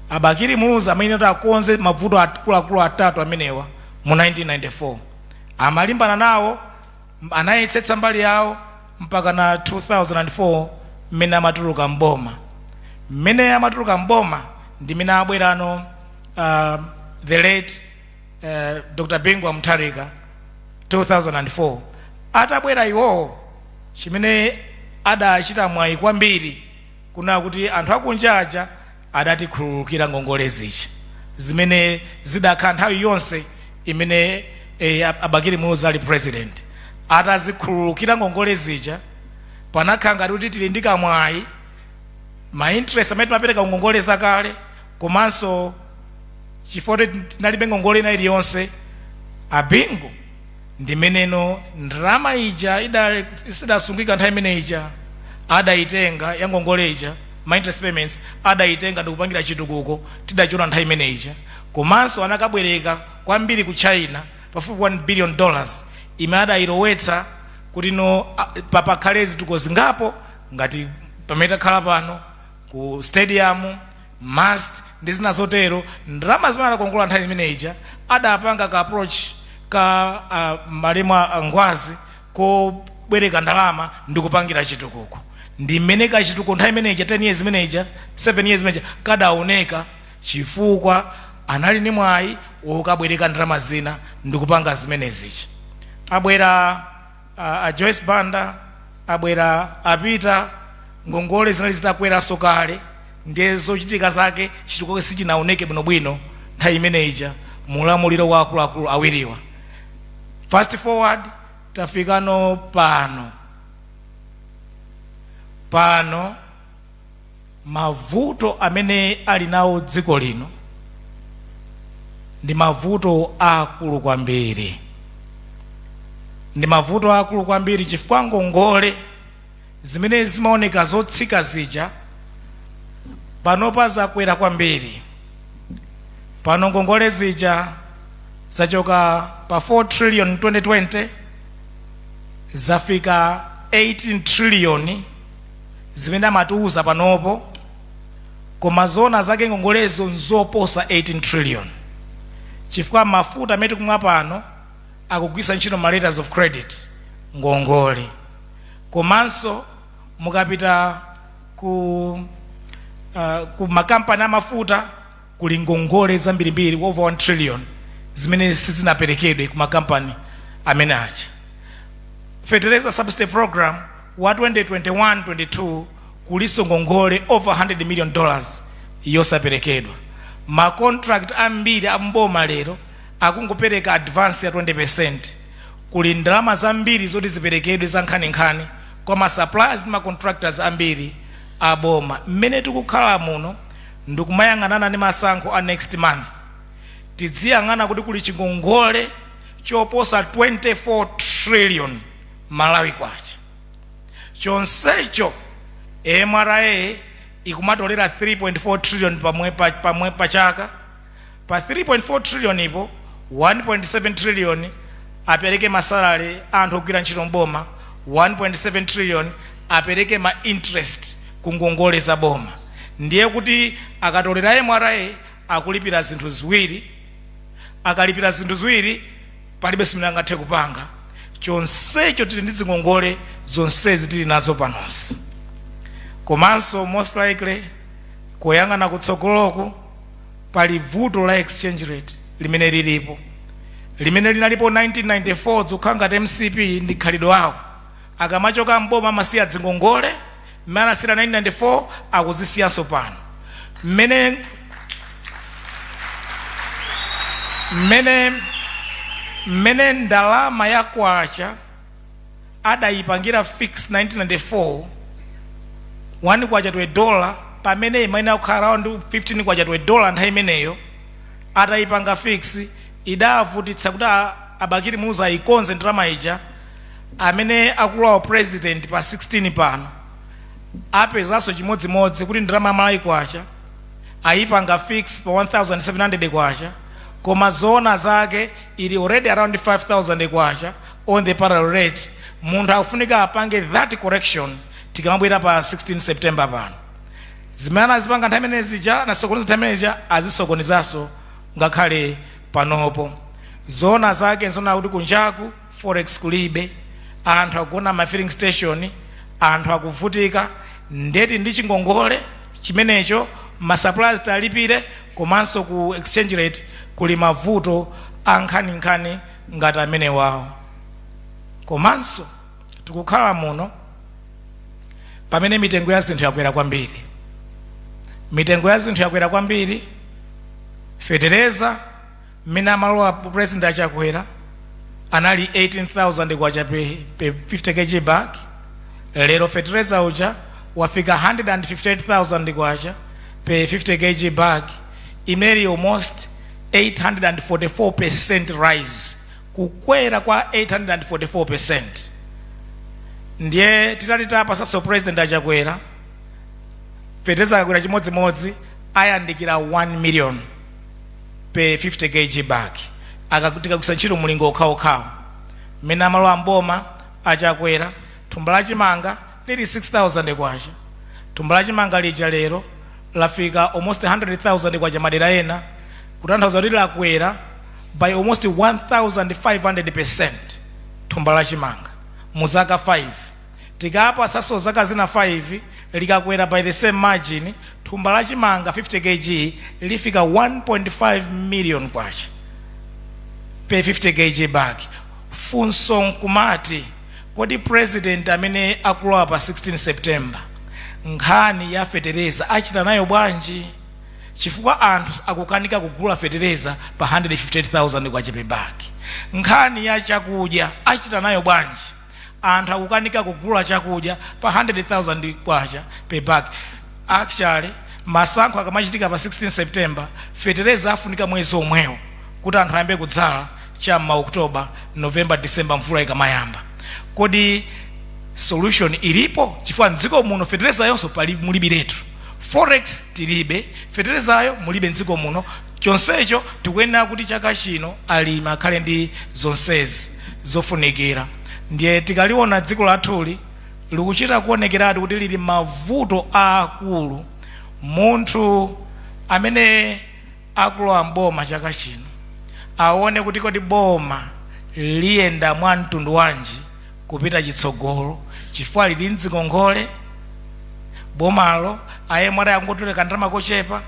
Abakiri Muluzi amayenera akonze mavuto akuluakulu atatu amenewa mu 1994. Amalimbana nawo, anayesetsa mbali yawo mpaka na 2004 mmene amatuluka mboma. Mmene amatuluka mboma ndi mmene abwerano the late Dr. Bingu Mutharika 2004. Atabwera iwowo chimene adachita mwayi kwambiri kuna kuti anthu akunjaja adatikhululukira ngongole zichi zimene zidakhala nthawi yonse imene Abakiri Muluzi ali president. Atazikhululukira ngongole zija panakhala ngati kuti tili ndi kamwayi, ma interest amene timapereka ngongole zakale, komanso chifukwa tinalibe ngongole ina iliyonse. Abingu ndi meneno ndalama ija sidasungika nthawi imene ija adayitenga ya ngongole ija, ma interest payments adayitenga ndikupangira chitukuko tidachiona nthawi imene ija. Komanso anakabwereka kwambiri ku China pafupi $1 billion imene adayilowetsa kuti no papakhale zitukuko zingapo ngati pamene takhala pano ku stadium, mast ndi zina zotero. Ndalama zimene anakongola nthawi imene ija adapanga ka approach ka malemu angwazi kobwereka ndalama ndikupangira chitukuko. Ndi mmene ka chitukuko nthawi imene ija 10 years imene ija 7 years imene ija kadaoneka chifukwa anali ni mwayi wokabwereka ndalama zina ndikupanga zimene zichi. Abwera a Joyce Banda, abwera apita, ngongole zinali zitakweranso kale, ndiye zochitika zake chitukuko sichinaoneke bwinobwino nthawi imene ija mulamuliro wa akuluakulu awiriwa. Fast forward tafikano pano mavuto amene ali nawo dziko lino ndi mavuto akulu kwambiri. Ndi mavuto akulu kwambiri chifukwa ngongole zimene zimaoneka zotsika zija panopa zakwera kwambiri. Pano ngongole zija zachoka pa 4 trillion 2020 zafika 18 trillion zimene amatiuza panopo, koma zona zake ngongolezo nzoposa 18 trillion chifukwa mafuta amene tikumwa pano akugwisa ntchito ma letters of credit ngongole. Komanso mukapita ku makampani amafuta kuli ngongole zambirimbiri over 1 trillion zimene sizinaperekedwe ku makampani amene aja. Fertilizer Subsidy Program wa 2021-22 kuliso ngongole over $100 million yosaperekedwa. Ma contract ambiri amboma lero akungopereka advance ya 20%. Kuli ndalama zambiri zoti ziperekedwe za nkhaninkhani kwa ma suppliers ndi ma contractors ambiri aboma. Mmene tikukhala muno ndikumayang'anana ndi masankho a next month, tidziyang'ana kuti kuli chingongole choposa 24 trillion Malawi kwacha. Chonsecho MRA ikumatolera 3.4 trillion pamwe pachaka. Pa 3.4 trillion ipo 1.7 trillion apereke masalary anthu ogwira ntchito mboma, 1.7 trillion apereke ma interest ku ngongole za boma. Ndiye kuti akatolera MRA akulipira zinthu ziwiri, akalipira zinthu ziwiri palibe simene angathe kupanga. Chonsecho tili ndi zingongole zonsezi tili nazo panosi. Komanso most likely kuyang'ana kutsogoloko pali vuto la exchange rate limene lilipo, limene linalipo 1994 zokhanga MCP ndi khalidwe awo. Akamachoka mboma amasiya zingongole, mmene anasira 1994 akuzisiyanso pano. Mmene ndalama ya kwacha adayipangira fix 1994, 1 kwacha to $1, pamene imene akukhala around 15 kwacha to $1 nthawi imeneyo atayipanga fix, idavutitsa kuti abakiri muza ayikonze ndalama ija. Amene akulawa president pa 16 pano apezanso chimodzimodzi kuti ndalama Malawi kwacha ayipanga fix pa 1,700 kwacha, koma zona zake ili already around 5,000 kwacha on the parallel rate. Munthu akufunika apange that correction tikamabwera pa 16 September pano. Zimene azipanga nthawi imene zija na sokoniza nthawi imene zija azisokonizanso ngakhale panopo. Zona zake nzona kuti kunjaku forex kulibe, anthu akugona ma filling station, anthu akuvutika. Ndeti ndi chingongole chimenecho ma suppliers talipire, komanso ku exchange rate kuli mavuto ankhaninkhani ngati amene wawo. Komanso tikukhala muno pamene mitengo ya zinthu yakwera kwambiri. Mitengo ya zinthu yakwera kwambiri. Fetereza mmene amalowa president achakwera anali 18,000 kwacha pe 50 kg bag. Lero fetereza uja wafika 158,000 kwacha pe 50 kg bag. Imeri almost 844% rise, kukwera kwa 844%. Ndiye titatitapa saso president achakwera, fetereza akakwera chimodzimodzi ayandikira 1 million pe 50 kg bag. Akakutika kusantchito mulingo okhaokhawo. Mmene amalowa mboma achakwera, thumba la chimanga lili 6,000 kwacha. Thumba la chimanga lija lero lafika almost 100,000 kwacha madera ena, kutanthauza kuti lakwera by almost 1,500% thumba la chimanga mu zaka 5. Tikapa saso zaka zina 5 likakwera by the same margin, thumba la chimanga 50 kg lifika 1.5 million kwacha pe 50 kg bag. Funso nkumati, kodi president amene akulowa pa 16 September nkhani ya fetereza achita nayo bwanji? Chifukwa anthu akukanika kugula fetereza pa 158,000 kwacha pe bag. Nkhani ya chakudya achita nayo bwanji? Anthu akukanika kugula chakudya pa 100,000 kwacha pe bag. Actually masankho akamachitika pa 16 September, fetereza afunika mwezi omwewo kuti anthu ayambe kudzala cham'ma Oktoba, November, December mvula ikamayamba. Kodi solution ilipo? Chifukwa mdziko muno fetereza yonso pali mulibiretu. Forex tilibe, fetereza ayo mulibe mdziko muno. Chonsecho tikuyenera kuti chaka chino alimi akhale ndi zonsezi zofunikira. Ndiye tikaliona dziko lathuli likuchita kuonekeratu kuti lili mavuto aakulu. Munthu amene akulowa mboma chaka chino aone kuti kodi boma liyenda mwa mtundu wanji kupita chitsogolo, chifukwa lili mdzikongole. Bomalo ayemwera yangotoleka ndalama kochepa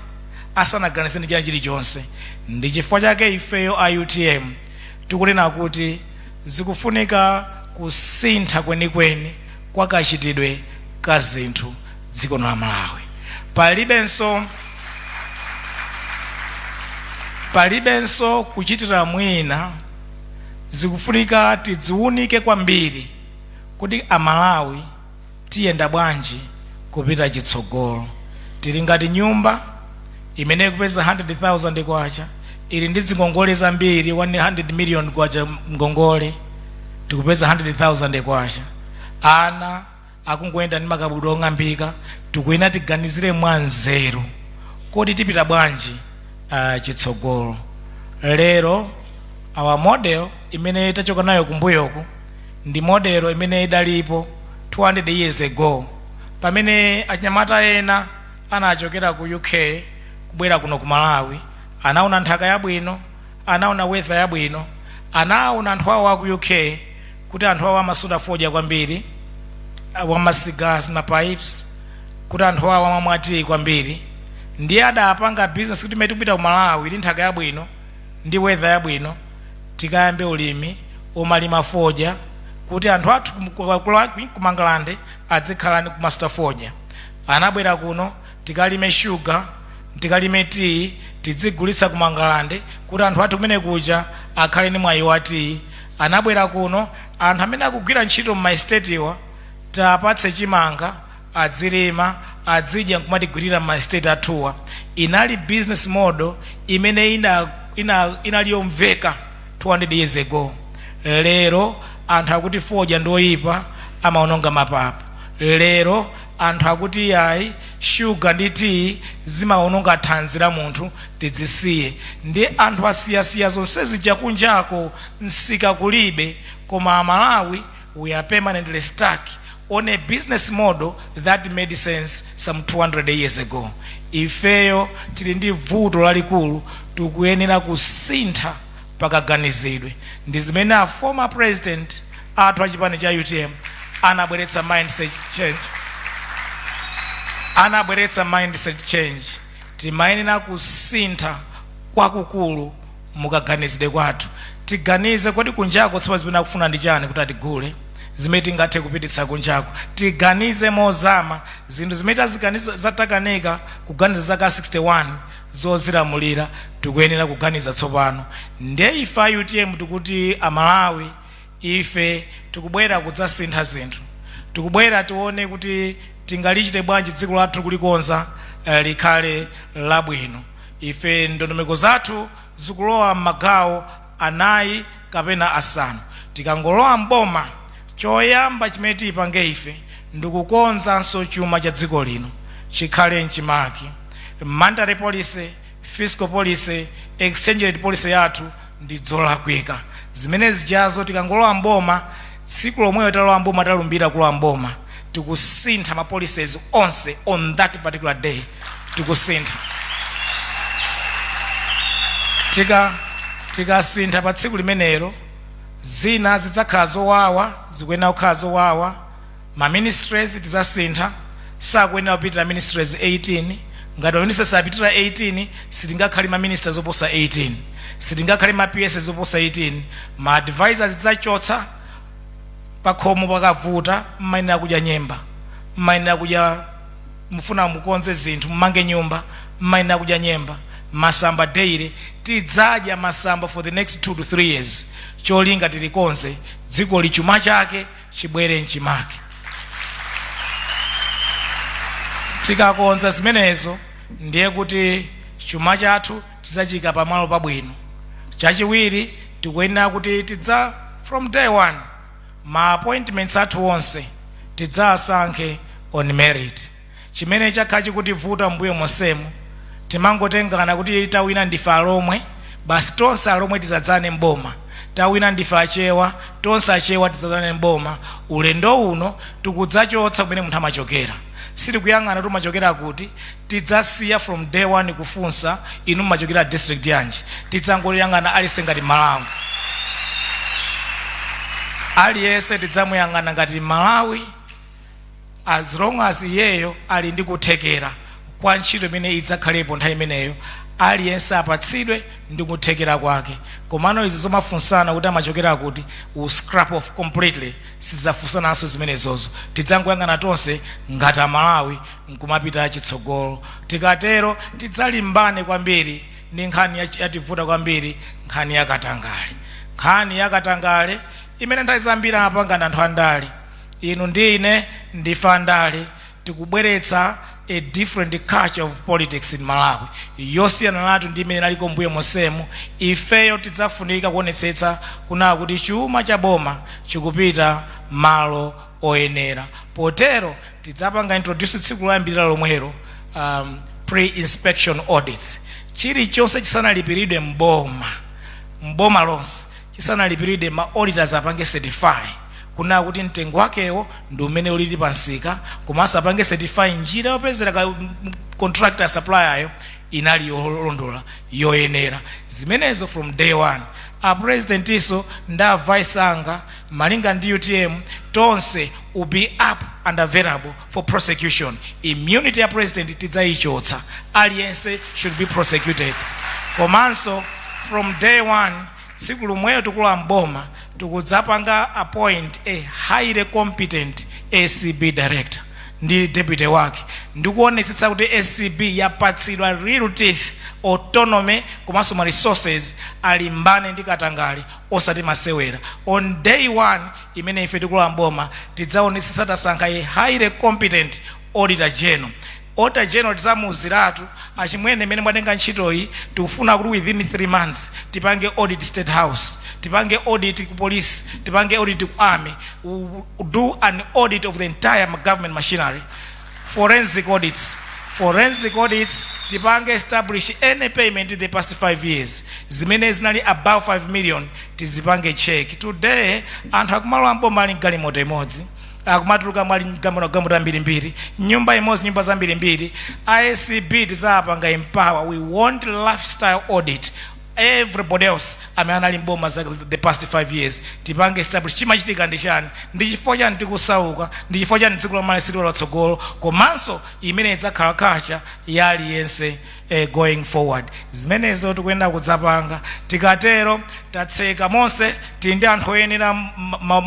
asanaganize ndi china chilichonse. Ndi chifukwa chake ifeyo a UTM tikunena kuti zikufunika kusintha kwenikweni kwa kachitidwe ka zinthu dziko la Malawi. palibenso kuchitira mwina, zikufunika tidziunike kwambiri kuti Amalawi tiyenda bwanji kupita chitsogolo. Tili ngati nyumba imene kupeza 100,000 kwacha, ili ndi zingongole zambiri 100 million kwacha ngongole, tikupeza 100,000 kwacha. Ana akungoyenda ndi makabudula ong'ambika, tikuyena tiganizire mwanzeru kodi tipita bwanji chitsogolo. Lero our model imene tachoka nayo kumbuyoku ndi model imene idalipo 200 years ago, pamene achinyamata ena anachokera ku UK kubwera kuno ku Malawi, anaona nthaka yabwino, anaona weather yabwino, anaona anthu awo aku UK kuti anthu awo amasuda fodya kwambiri, wamasigas na pipes, kuti anthu awo amamwati kwambiri, ndiye adapanga business kuti metu kupita ku Malawi ndi nthaka yabwino ndi weather yabwino, tikayambe ulimi omalima fodya kuti anthu athu ku Mangalande adzikhala ku masuda fodya. Anabwera kuno tikalime sugar, tikalime tea, tidzigulitsa ku Mangalande kuti anthu athu kumene kuja akhale ni mwayi wa tea. Anabwera kuno anthu amene akugwira ntchito mu estate iwa tapatse chimanga, adzilima, adzidya nkumatigwirira mu estate athuwa. Inali business model imene inaliyomveka 200 years ago. Lero anthu akuti fodya ndoyipa, amaononga mapapu. Lero anthu akuti yayi sugar ndi tea zimaononga thanzi la munthu, tidzisiye. Ndi anthu asiyasiya zonse zija kunjako nsika kulibe, koma Amalawi we are permanently stuck on a business model that made sense some 200 years ago. Ifeyo tili ndi vuto lalikulu, tikuyenera kusintha pakaganizidwe. Ndi zimene a former president athu achipani cha UTM anabweretsa mindset change. Timayenera kusintha kwakukulu mukaganizidwe kwathu. Tiganize kodi kunjako tsipa zimene akufuna ndi chani kuti atigule, zimene tingathe kupititsa kunjako. Tiganize mozama zinthu zimene taziganiza zatakanika kuganiza zaka 61 zozilamulira, tikuyenera kuganiza tsopano. Ndiye ife a UTM tikuti Amalawi ife tikubwera kudzasintha zinthu, tikubwera tione kuti tingalichite bwanji dziko lathu kulikonza likhale labwino. Ife ndondomeko zathu zikulowa m'magawo anayi kapena asanu. Tikangolowa mboma, choyamba chimene tipange ife ndikukonzanso chuma cha dziko lino chikhale nchimake. Monetary policy, fiscal policy, exchange rate policy yathu ndi zolakwika. Zimene zijazo tikangolowa mboma, tsiku lomweyo talowa mboma talumbira kulowa mboma, tikusintha ma policies onse on that particular day. Tikusintha. Tikasintha pa tsiku limenelo, zina zidzakhala zowawa, zikuyenera kukhala zowawa. Ma ministries tidzasintha, sakuyenera kupitira ministries 18. Ngati ma ministers apitira 18, sitingakhale ma ministers oposa 18, sitingakhale ma PS zoposa 18. Ma advisors tidzachotsa, pakhomo pakavuta, mmayenera kudya nyemba, mmayenera kudya, mufuna mukonze zinthu, mmange nyumba, mmayenera kudya nyemba. Masamba daily, tidzadya masamba for the next 2 to 3 years. Cholinga tilikonze dziko lichuma chake chibwere nchimake. Tikakonza zimenezo ndiye kuti chuma chathu tidzachika pamalo pabwino. Chachiwiri tikuyenera kuti tidza from day one ma appointments athu onse tidzasankhe on merit. Chimene chakhala chikutivuta mbuyo monsemo, timangotengana kuti tawina ndife alomwe, basi tonse alomwe tidzadzane mboma. Tawina ndife achewa, tonse achewa tidzadzane mboma. Ulendo uno tikudzachotsa kumene munthu amachokera. Sitikuyang'ana tumachokera kuti, tidzasiya from day one kufunsa inu machokera district yanji. Tidzangoyang'ana alise ngati Malawi. Aliyese tidzamuyang'ana ngati Malawi, as long as iyeyo ali ndi kuthekera kwa ntchito imene idzakhalepo nthawi imeneyo, aliyense apatsidwe ndi kuthekera kwake. Komano izi zomafunsana kuti amachokera kuti scrap off completely, sizidzafunsananso zimenezozo. Tidzangoyang'ana tonse ngati Amalawi nkumapita chitsogolo. Tikatero tidzalimbane kwambiri ndi nkhani yativuta kwambiri, nkhani yakatangale. Nkhani yakatangale imene nthawi zambiri amapangana anthu andale, inu ndi ine ndife andale, tikubweretsa a different culture of politics in Malawi yosiyana natu ndi imene naliko mbuyo mosemu. Ifeyo tidzafunika kuonetsetsa kuna kuti chuma cha boma chikupita malo oyenera. Potero tidzapanga introduce tsiku loyambirira lomwero pre-inspection audits. Chilichonse chisanalipiridwe mboma lonse, chisanalipiridwe ma auditors apange certify kuna kuti mtengo wakewo ndi umene ulili pansika, komanso apange certify njira yopezera contractor supplier inali yolondola yoyenera. Zimenezo from day one a president iso nda vice anga malinga ndi UTM tonse will be up and available for prosecution. Immunity ya president tidzayichotsa, aliyense should be prosecuted. Komanso from day one tsiku lomweyo tikula mboma tikudzapanga appoint a highly competent ACB director ndi deputy wake, ndikuonetsetsa kuti ACB yapatsidwa real teeth, autonomy komanso ma resources alimbane ndi katangale osati masewera. On day one imene ife tikula mboma tidzaonetsetsa tasankha a highly competent auditor general. Auditor general tizamuuziratu achimwene mene mwatenga ntchitoyi tikufuna kuti within 3 months tipange audit state house, tipange audit ku police, tipange audit ku army, do an audit of the entire government machinery, forensic audits tipange establish any payment in the past 5 years zimene zinali above 5 million tizipange check. Today anthu akumalowa mboma ali galimoto imodzi, akumatuluka mwali gambo mbiri, nyumba imodzi, nyumba za mbiri. ICB tizapanga empower. We want lifestyle audit. Everybody else ameanali mboma za the past 5 years tipange establish chimachitika ndi chani, ndi chifukwa chani tikusauka, ndi chifukwa chani tsiku la malesiro latsogolo, komanso imene idzakhala kacha yali yense going forward. Zimenezo tikuyenda kudzapanga. Tikatero tatseka monse tindi anthu oyenera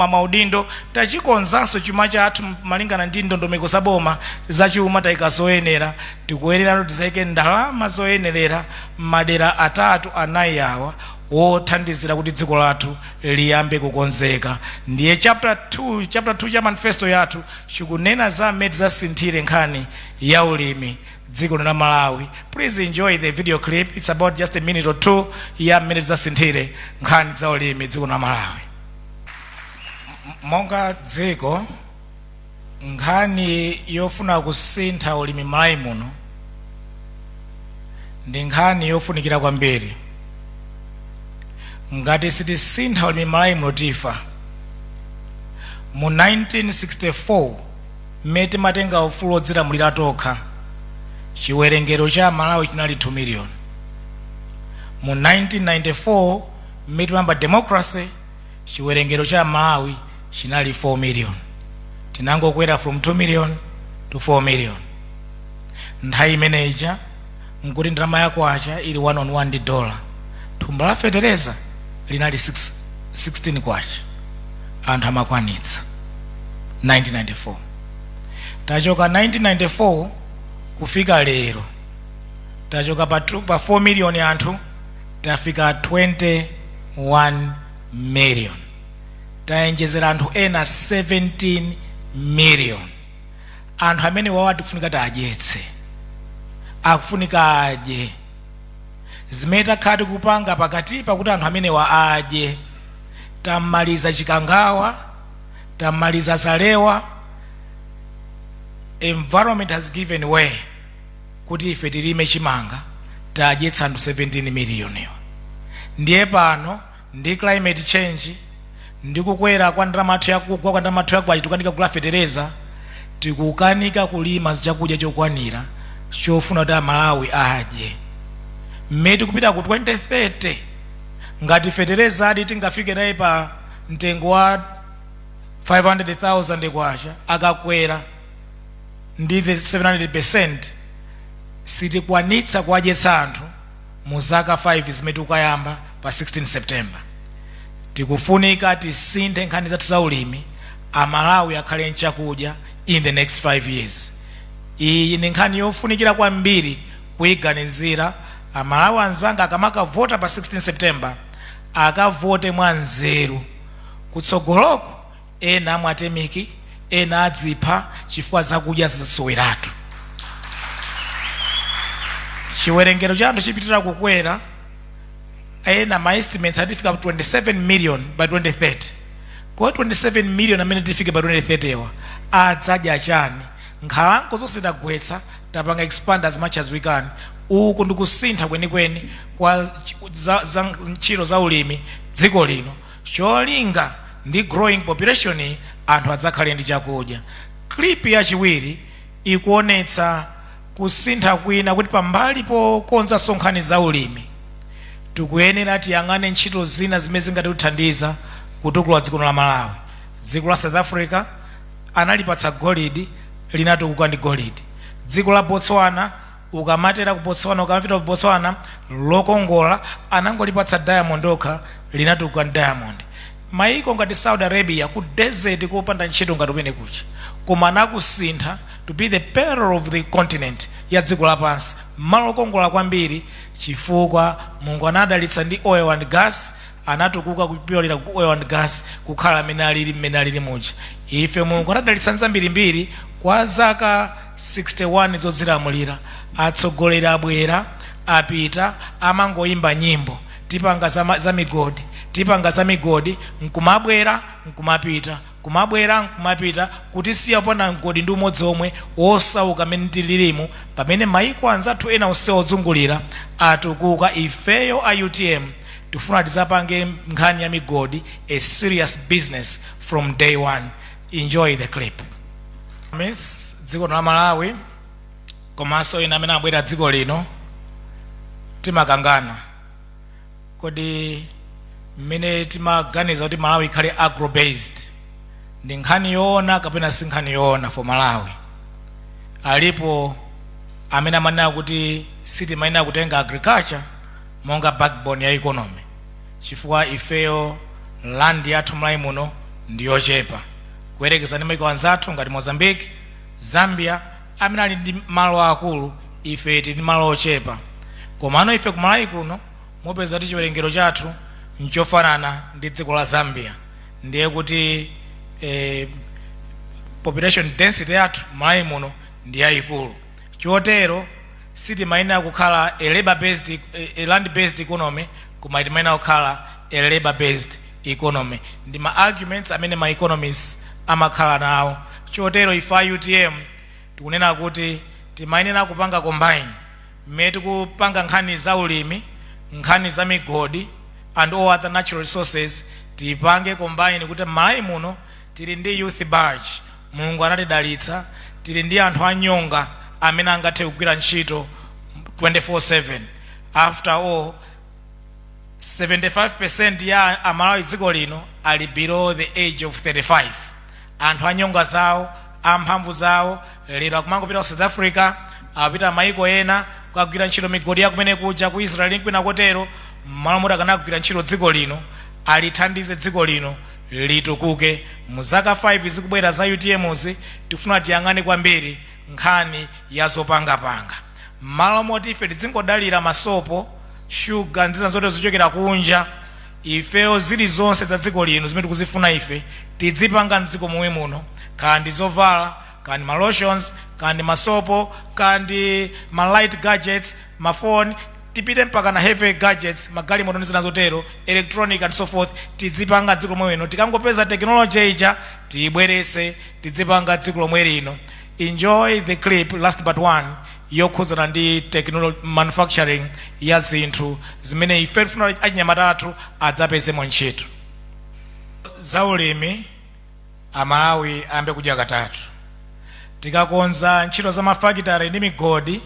maudindo, tachikonzanso chuma chathu malingana ndi ndondomeko za boma za chuma taikazoyenera. Tikuyenera tizaike ndalama zoyenerera madera atatu anayi awa wothandizira kuti dziko lathu liyambe kukonzeka. Ndiye chapter 2 cha manifesto yathu chikunena za mmene zasinthire nkhani ya ulimi dziko la Malawi. Please enjoy the video clip. It's about just a minute or two ya mmene zasinthire nkhani za ulimi dziko la Malawi. Monga dziko nkhani yofuna kusintha ulimi Malawi muno ndi nkhani yofunikira kwambiri. Ngati sitisintha ulimi Malawi muno tifa. Mu 1964 meti matenga ufulu odzilamulira tokha chiwerengero cha Malawi chinali 2 million. Mu 1994 meti mamba democracy chiwerengero cha Malawi chinali 4 million. Tinangokwera from 2 million to 4 million. Nthawi imeneja nkuti ndalama yakwacha ili 1 on 1 ndi dollar. Thumba la fetereza linali 16 kwacha anthu amakwanitsa. 1994 tachoka 1994 kufika lero tachoka pa 4 million anthu tafika 21 million. Taenjezera anthu ena 17 million. Anthu amene wawa tifunika tadyetse, akufunika adye. Zimene takhati kupanga pakati pakuti anthu amene wa adye. Tamaliza chikangawa, tamaliza zalewa. Environment has given way kuti ife tilime chimanga tadyetsa anthu 17 million. Ndiye pano ndi climate change ndi kukwera kwa ndalama yakugwa kwa ndalama yakugwa chitukanika kula fetereza tikukanika kulima chakudya chokwanira chofuna kuti Malawi adye. Mmeti kupita ku 2030 ngati fetereza adi tingafike naye pa mtengo wa 500,000 kwacha akakwera ndi 700% sitikwanitsa kuadyetsa anthu mu zaka 5 zimene tikuyamba pa 16 September. Tikufunika tisinthe nkhani zathu za ulimi Amalawi akhale nchakudya in the next 5 years. Iyi ni nkhani yofunikira kwambiri kuiganizira amalawi anzanga akamakavota pa 16 september akavote mwa nzeru. Kutsogoloko ena amwatemiki, ena adzipha chifukwa zakudya zasoweratu. Chiwerengero cha anthu chipitira kukwera, ena ma estimates atifika 27 million by 2030. Kwa 27 million amene tifike by 2030 ewa adzadya chani? Nkhalango zonse tagwetsa, tapanga expand as much as we can. Uku ndikusintha kwenikweni kwa ntchito za ulimi dziko lino. Cholinga ndi growing population anthu adzakhale ndi chakudya. Clip yachiwiri ikuonetsa kusintha kwina kuti pambali pokonza sonkhani za ulimi tikuyenera tiyang'ane ntchito zina zimene zingatithandiza kutukula dziko la Malawi. Dziko la South Africa analipatsa golide, linatukuka ndi golide. Dziko la Botswana ukamatera ku Botswana, ukamapita ku Botswana lokongola anangolipatsa diamond okha, linatukuka ndi diamond. Maiko ngati Saudi Arabia ku desert kupanda ntchito ngati umene kucha, koma anakusintha to be the pearl of the continent ya dziko lapansi, malo okongola kwambiri chifukwa Mulungu anadalitsa ndi oil and gas, anatukuka kupyolera ku oil and gas kukhala mmene alili muja. Ife Mulungu anadalitsa nzambirimbiri kwa zaka 61 zodzilamulira. Atsogoleri abwera apita amangoyimba nyimbo, tipanga za migodi, tipanga za migodi, nkumabwera nkumapita, kumabwera nkumapita, kutisiya pona mgodi ndi umodzi omwe wosauka amene tililimu, pamene maiko anzathu ena onsewo odzungulira atukuka. Ifeyo a UTM tifuna tidzapange nkhani ya migodi a serious business from day one. Enjoy the clip. Miss dziko la Malawi komanso ena amene abwera dziko lino timakangana kodi mmene timaganiza kuti Malawi ikhale agro based ndi nkhani yoona kapena si nkhani yoona for Malawi. Alipo amene amanena kuti sitimayenera kutenga agriculture monga backbone ya economy chifukwa ifeyo land yathu Malawi muno ndi yochepa kuyerekeza ndi maiko anzathu ngati Mozambique, Zambia amene ali ndi malo akulu, ife tili ndi malo ochepa. Komano ife ku Malawi kuno mupeza kuti chiwerengero chathu nchofanana ndi dziko la Zambia, ndiye kuti population density yathu Malawi muno ndi yayikulu. Chotero sitimayenera kukhala a labor based, a land based economy, koma timayenera kukhala a labor based economy. Ndi ma arguments amene ma economists amakhala nawo. Chotero ifa UTM tikunena kuti timayenera kupanga combine, mmene tikupanga nkhani za ulimi, nkhani za migodi and all other natural resources, tipange combine kuti Malawi muno tili ndi youth barge, Mulungu anatidalitsa, tili ndi anthu anyonga amene angathe kugwira ntchito 24/7. After all, 75% ya amalawi dziko lino ali below the age of 35. Anthu anyonga zawo, amphamvu zawo, lero akumangopita ku South Africa, apita maiko ena kugwira ntchito migodi ya kumene kuja ku Israel kwina kotero, malo moti akanagwira ntchito dziko lino, alithandize dziko lino litukuke. Mu zaka 5 zikubwera za UTM's tifuna tiyang'ane kwambiri nkhani ya zopangapanga. Malo moti ife tidzingodalira masopo, sugar ndi zote zochokera kunja, ifeyo zili zonse za dziko lino zimene tikuzifuna ife tidzipanga mdziko momwe muno, kandi zovala, kandi ma lotions, kandi masopo, kandi ma light gadgets, ma phone, tipite mpaka na heavy gadgets, magali moto ndi zotero, electronic and so forth, tidzipanga dziko lomwe lino. Tikangopeza technology ija tiyibweretse tidzipanga dziko lomwe lino. Enjoy the clip last but one yokhuzana ndi technology manufacturing ya zinthu zimene ife tifuna achinyamata athu adzapezemo ntchito. Zaulimi amalawi ambe kudya katatu. Tikakonza ntchito za mafakitare ndi migodi,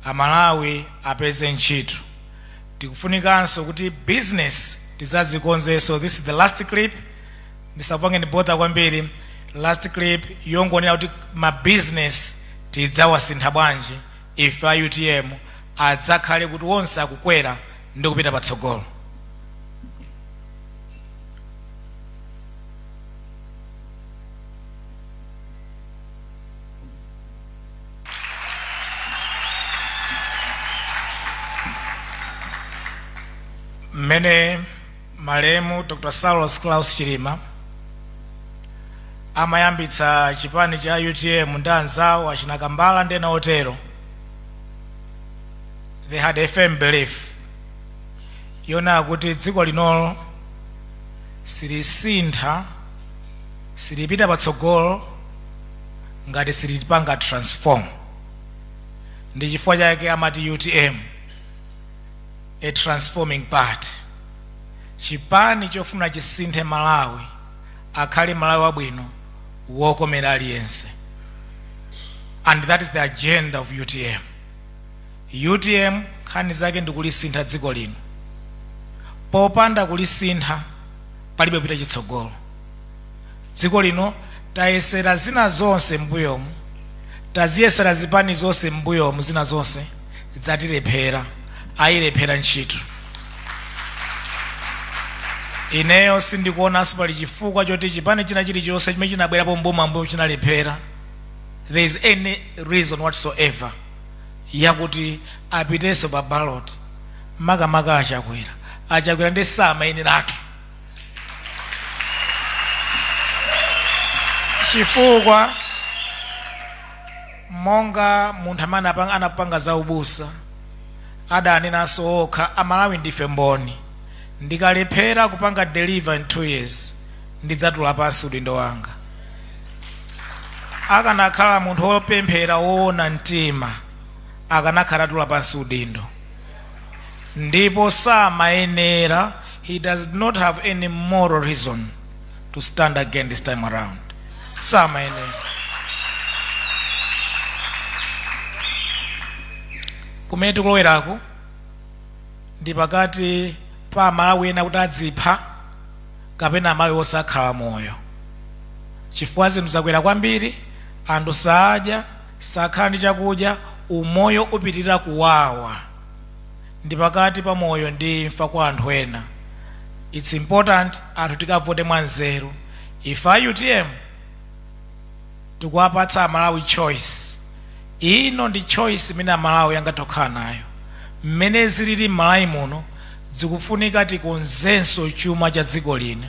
amalawi apeze ntchito. Tikufunikanso kuti business tizazikonze. So this is the last clip, ndisapange ndibotha kwambiri. Last clip yongonera kuti ma business tidzawasintha bwanji if UTM adzakhale kuti wonse akukwera ndi kupita patsogolo. mmene malemu Dr. Saulos Klaus Chilima amayambitsa chipani cha UTM ndi anzawo achinakambala ndi ena otero, they had a firm belief yona kuti dziko linolo silisintha, silipita patsogolo ngati silipanga transform. Ndi chifukwa chake amati UTM a transforming party, chipani chofuna chisinthe Malawi akhale Malawi wabwino wokomera aliyense. And that is the agenda of UTM. UTM nkhani zake ndi kulisintha dziko lino. Popanda kulisintha palibe kupita chitsogolo. Dziko lino tayesera zina zonse mbuyomu, taziyesera zipani zonse mbuyomu, zina zonse zatilephera, ayilephera ntchito. Ineyo sindikuonanso pali chifukwa choti chipani china chilichonse chimene chinabwerapo mboma mbuyo chinalephera. There is any reason whatsoever yakuti apitenso pa ballot makamaka achakwera ndi samayeneratu. Chifukwa monga munthu amene anapanga za ubusa adanenanso okha, Amalawi ndife mboni, ndikalephera kupanga deliver in 2 years ndidzatula pansi udindo wanga. Akanakhala munthu wopemphera woona mtima akanakhala atula pansi udindo. Ndipo samayenera, he does not have any moral reason to stand again this time around. Samayenera. Kumene tikuloweraku ndi pakati pa Amalawi ena kuti adzipha kapena Amalawi osakhala moyo. Chifukwa zinthu zakwera kwambiri, anthu sadya, sakhala ndi chakudya, umoyo upitirira kuwawa. Ndi pakati pa moyo ndi imfa kwa anthu ena. It's important anthu tikavote mwanzeru. If UTM tikuwapatsa Amalawi choice, ino ndi choice imene Amalawi angatokhala nayo. Mmene zilili m'Malawi muno zikufunika tikonzenso chuma cha dziko lino,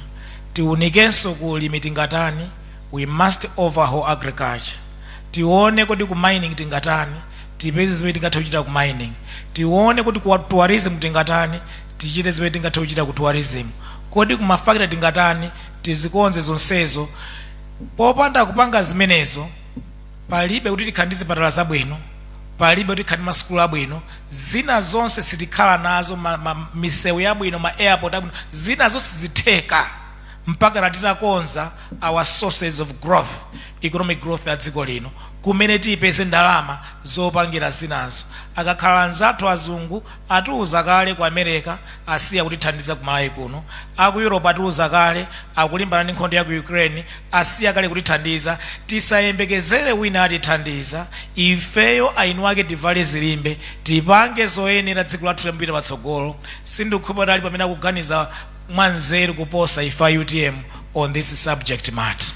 tiunikenso ku ulimi tingatani. We must overhaul agriculture. Tione kuti ku mining tingatani, tipeze zimene tingathe kuchita ku mining. Tione kuti ku tourism tingatani, tichite zimene tingathe kuchita ku tourism. Kodi ku mafactory tingatani, tizikonze zonsezo. Popanda kupanga zimenezo, palibe kuti tikhandi zipatala zabwino, palibe kuti tikhandi masukulu abwino, zina zonse sitikhala nazo, misewu yabwino, ma airport abwino, zina zonse zitheka mpaka natitakonza our sources of growth, economic growth ya dziko lino, kumene tipeze ndalama zopangira zinazo. Akakhala anzathu azungu atiuza kale ku America asiya kutithandiza ku Malawi kuno, aku Europe atiuza kale akulimbana ndi nkhondo ya ku Ukraine asiya kale kutithandiza. Tisayembekezere wina atithandiza, ifeyo ainu ake tivale zilimbe, tipange zoyenera dziko lathu lambira patsogolo. Sindikhupa dali pamene akuganiza mwanzeru kuposa ifa UTM on this subject matter.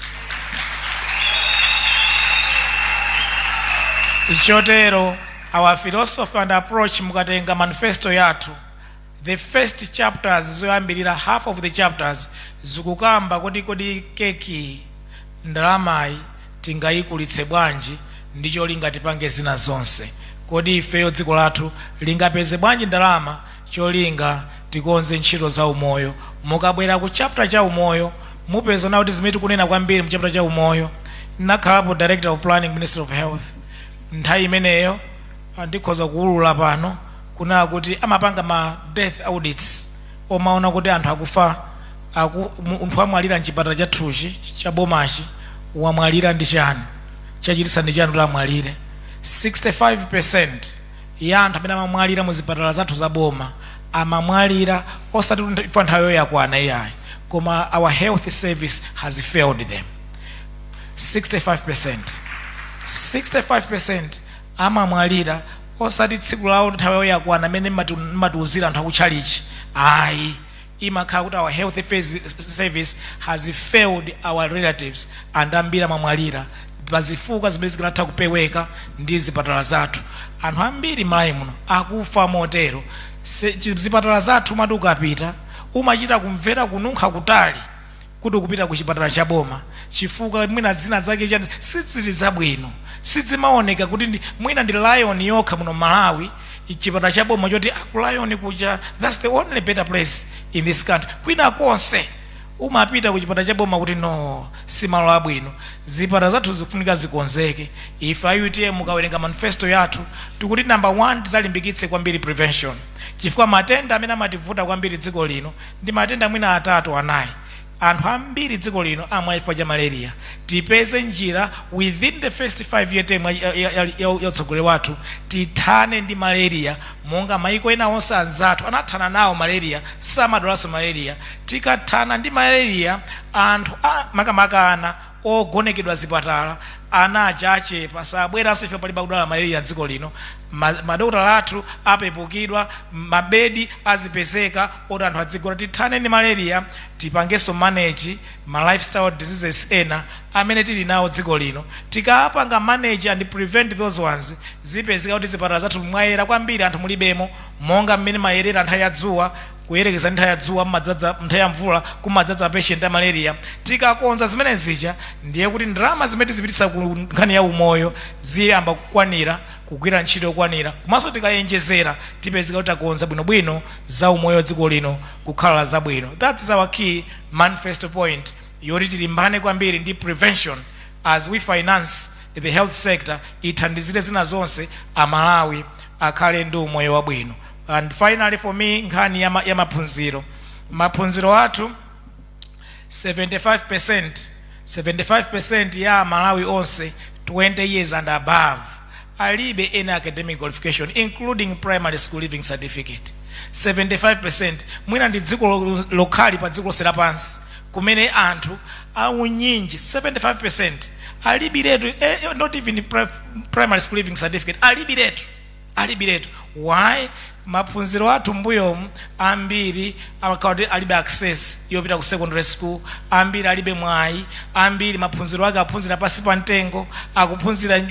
Ichotero, our philosophy and approach mukatenga manifesto yathu, the first chapters zoyambirira, half of the chapters zikukamba kodi keki ndalamayi tingayikulitse bwanji ndicho linga tipange zina zonse. Kodi ifeyo dziko lathu lingapeze bwanji ndalama cholinga tikonze ntchito za umoyo. Mukabwera ku chapter cha umoyo mupeza na kuti zimene tikunena kwambiri mu chapter cha umoyo. Nakhalapo director of planning, Ministry of Health, nthawi imeneyo ndikhoza kuulula pano kuna kuti amapanga ma death audits omaona kuti anthu akufa, munthu amwalira mchipatala chathuchi cha bomachi wamwalira ndi chani, chachitisa ndi chani kuti amwalire. 65% ya anthu amene amamwalira mu zipatala zathu za boma amamwalira osati pa nthawi yakwana iyayi, koma our health service has failed them. 65% amamwalira osati tsiku lawo nthawi yakwana amene matiuzira anthu akutchalichi. Ayi, imakhala kuti our health service has failed our relatives and ambiri amamwalira pazifuka zimene zikanatha kupeweka ndi zipatala zathu. Anthu ambiri m'Malawi muno akufa motero zipatala zathu mati ukapita umachita kumvera kununkha kutali kuti kupita ku chipatala cha boma chifukwa mwina zina zake chani sizili zabwino, sizimaoneka kuti mwina ndi Lion yokha muno Malawi chipatala cha boma choti ku Lion kuja, that's the only better place in this country. Kwina konse umapita ku chipatala cha boma kuti no simalo abwino. Zipatala zathu zifunika zikonzeke. If IUTM mukawerenga manifesto yathu tikuti number 1 tizalimbikitse kwambiri prevention, chifukwa matenda amene amativuta kwambiri dziko lino ndi matenda mwina 3 4. Anthu ambiri dziko lino amwa chifukwa cha malaria. Tipeze njira within the first 5 year term ya utsogoleri wathu tithane ndi malaria monga maiko ena onse anzathu anathana nawo malaria, samadwalaso malaria. Tikathana ndi malaria anthu makamakana ogonekedwa zipatala anaja achepa, sabweranso ife palibe kudwala malaria dziko lino. Madokotala athu apepukidwa, mabedi azipezeka oti anthu adzigula. Tithane ndi malaria, tipangenso manage ma lifestyle diseases ena amene tili nawo dziko lino. Tikapanga manage and prevent those ones, zipezeka kuti zipatala zathu mwayera kwambiri, anthu mulibemo monga mmene mayerera nthawi ya dzuwa, kuyerekeza nthawi ya dzuwa mmadzaza, nthawi ya mvula kumadzaza patient ya malaria. Tikakonza zimene zija ndiye kuti ndalama zimene tizipitisa ku nkhani ya umoyo ziyamba kukwanira, kugwira ntchito yokwanira. Komanso tikayenjezera tipezeka kuti takonza bwinobwino za umoyo dziko lino kukhala zabwino. That's our key manifesto point, yoti tilimbane kwambiri ndi prevention as we finance the health sector, ithandizire zina zonse Amalawi akhale ndi umoyo wabwino. And finally for me, nkhani ya maphunziro. Maphunziro athu 75% ya Malawi onse 20 years and above alibe any academic qualification including primary school leaving certificate. 75% mwina ndi dziko lokali pa dziko lonse lapansi kumene anthu aunyinji 75% alibiretu, not even primary school leaving certificate alibiretu. Why? Maphunziro athu mbuyo ambiri amakauti alibe access yopita ku secondary school, ambiri alibe mwayi, ambiri maphunziro ake aphunzira pasi pa mtengo, akuphunzira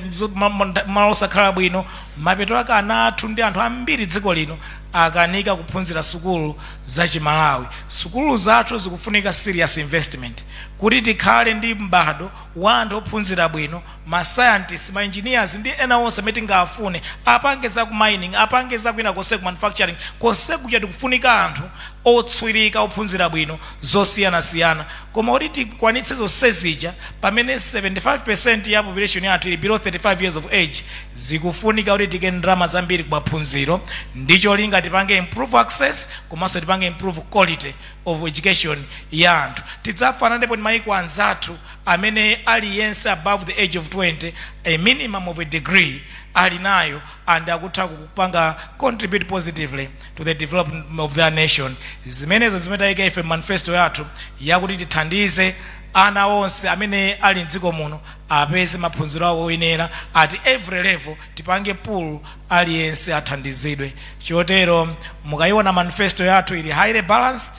malo osakhala bwino. Mapeto ake ana athu ndi anthu ambiri dziko lino akanika kuphunzira sukulu za Chimalawi. Sukulu zathu zikufunika serious investment kuti tikhale ndi mbado wa anthu ophunzira bwino, ma scientists, ma engineers ndi ena onse amene tingafune, apange za ku mining, apange za kwina konse ku manufacturing, konse kuja tikufunika anthu otswirika ophunzira bwino zosiyana-siyana. Koma kuti tikwanitse zonse zija pamene 75% ya population yathu ili below 35 years of age, zikufunika kuti tike ndalama zambiri ku maphunziro. Ndicho linga tipange improve access, komanso tipange improve quality of education ya anthu. Tidzafanana ndipo ndi maiko anzathu amene aliyense above the age of 20 a minimum of a degree alinayo and akutha kupanga contribute positively to the development of their nation. Zimenezo zimetayika ife manifesto yathu yakuti tithandize ana onse amene ali mdziko muno apeze maphunziro awo oyenera at every level, tipange pool aliyense athandizidwe. Chotero mukayiona manifesto yathu ili highly balanced,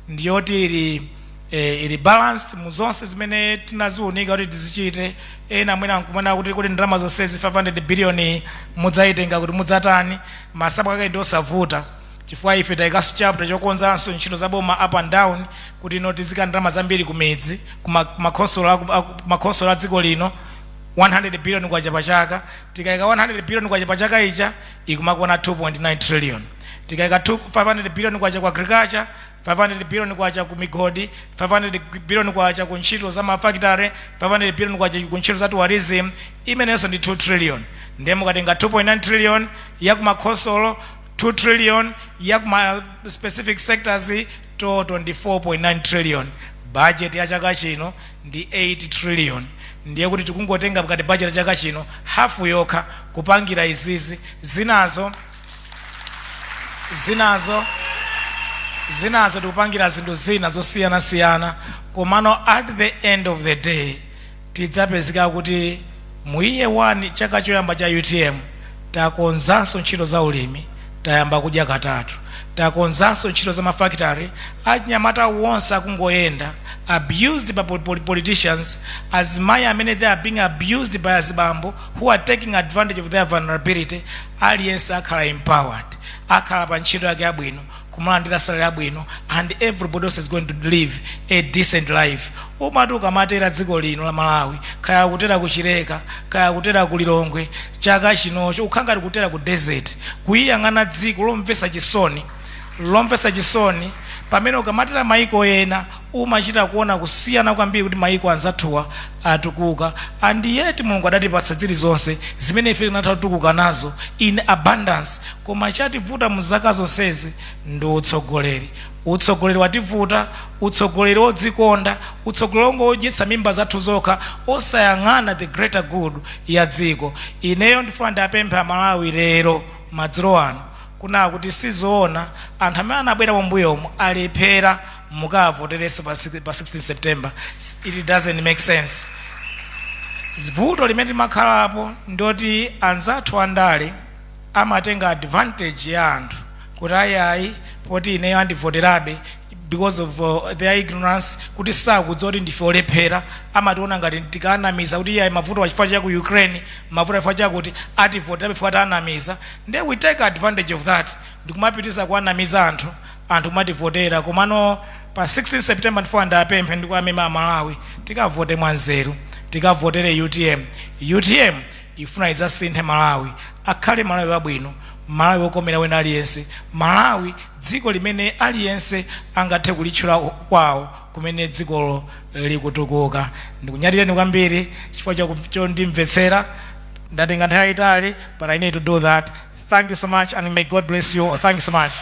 ndiyoti ili balanced muzonse zimene tinaziunika kuti tizichite. Ena mwina nkumana kuti ndalama zonsezi 500 billion mudzayitenga kuti mudzatani, masabu ake ndi osavuta chifukwa ife tayikaso chapter chokonzanso ntchito zaboma up and down kuti tizika ndalama zambiri kumidzi kumakhonsolo a dziko lino. 100 billion kwacha pachaka, tikayika 100 billion kwacha pachaka ija ikumakwana 2.9 trillion. Tikayika 500 billion kwacha kwa agriculture, 500 billion kwacha ku migodi, 500 billion kwacha ku ntchito za mafactory, 500 billion kwacha ku ntchito za tourism, imenenso ndi 2 trillion. Ndiye mukatenga 2.9 trillion ya kumakhonsolo, 2 trillion ya kuma specific sectors, total ndi 4.9 trillion. Budget ya chaka chino ndi 8 trillion. Ndiye kuti tikungotenga pakati budget ya chaka chino hafu yokha kupangira izizi. Zinazo tikupangira zinthu zina zosiyana-siyana, komano at the end of the day tidzapezeka kuti muiye 1 chaka choyamba cha UTM takonzanso ntchito za ulimi, tayamba kudya katatu, takonzanso ntchito za mafactory, achinyamata wonse akungoyenda abused by politicians, azimayi amene they are being abused by azibambo who are taking advantage of their vulnerability. Aliyense akhala empowered, akhala pa ntchito yake yabwino, kumalandira salary yabwino, and everybody else is going to live a decent life. Umati ukamatera dziko lino la Malawi, kaya kutera kuchireka, kaya kutera kulilongwe, chaka chinocho ukhangati kutera ku desert, kuyang'ana dziko lomvesa chisoni, pamene ukamatera maiko ena umachita kuona kusiyana kwambiri kuti maiko anzathuwa atukuka, and yet Mulungu adatipatsa zilizonse zimene ife tinatha kutukuka nazo in abundance. Koma chativuta mu zaka zonsezi ndi utsogoleri wativuta, utsogoleri odzikonda, utsogoleri ongodyetsa mimba zathu zokha, osayang'ana the greater good ya dziko. Ineyo ndifuna ndapempha Malawi lero madzulo ano kuna kuti sizoona anthu amene anabwera pambuyomu alephera mukavoterese pa 16 September. It doesn't make sense. Vuto limene limakhalapo ndoti anzathu andale amatenga advantage ya anthu kuti ayayi poti ineyo andivoterabe because of their ignorance, kuti sakudza kuti ndife olephera, amationa ngati tikanamiza kuti yayi mavuto wachifukwa cha ku Ukraine, mavuto wachifukwa cha kuti ativoterabe chifukwa tanamiza. Then we take advantage of that, ndikumapitisa kuanamiza anthu mativotera. Komano pa 16 September ndifuna ndapemphe ndikuamema Amalawi tikavote mwanzeru, tikavotere UTM ifuna izasinthe Malawi, akhale Malawi wabwino, Malawi wokomera wena aliyense, Malawi dziko limene aliyense angathe kulitchula kwawo kumene dzikolo likutukuka. Ndikunyadira kwambiri chifukwa chondimvetsera, ndatenga nthawi yayitali, but I need to do that. Thank you so much, and may God bless you. Thank you so much.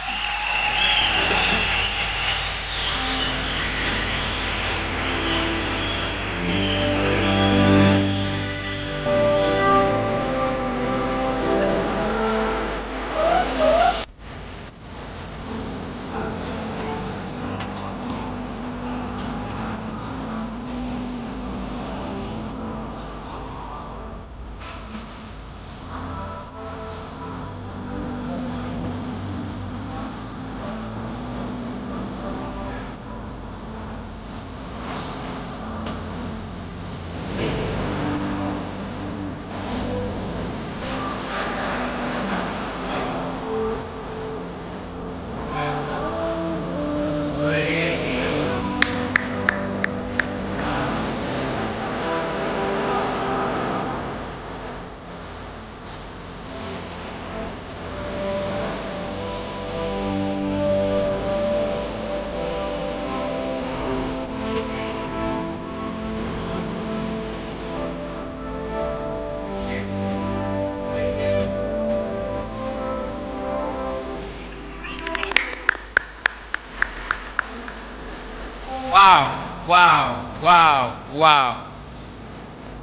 Wow.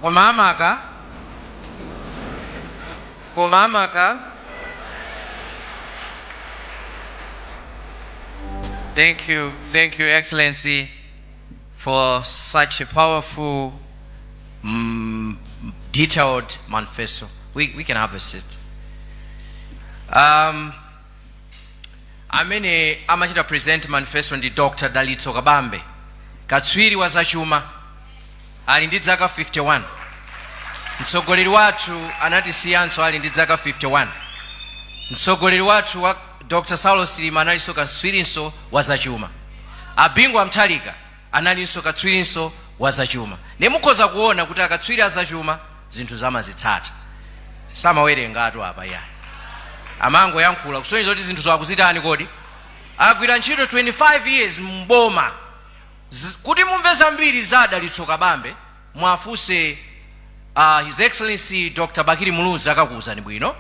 Kumamaka. Thank you, Excellency, for such a powerful, detailed manifesto. We can have a seat. Amene amachita present manifesto ndi Dr. Dalitso Kabambe, katswiri wa zachuma, ali ndi zaka 51. Mtsogoleri wathu anatisiyanso ali ndi zaka 51. Mtsogoleri wathu wa Dr. Saulo Silima analinso katswirinso wa zachuma. Abingu Amtalika analinso katswirinso wa zachuma. Nemukhoza kuona kuti akatswiri azachuma zinthu zamazitsata. Samawerenga atu apa ya. Amango yankhula kusonyeza kuti zinthu zakuzitani kodi. Agwira ntchito 25 years mboma. Kuti mumve zambiri za Dalitso Kabambe, mwafunse His Excellency Dr. Bakiri Muluzi akakuwuzani bwino.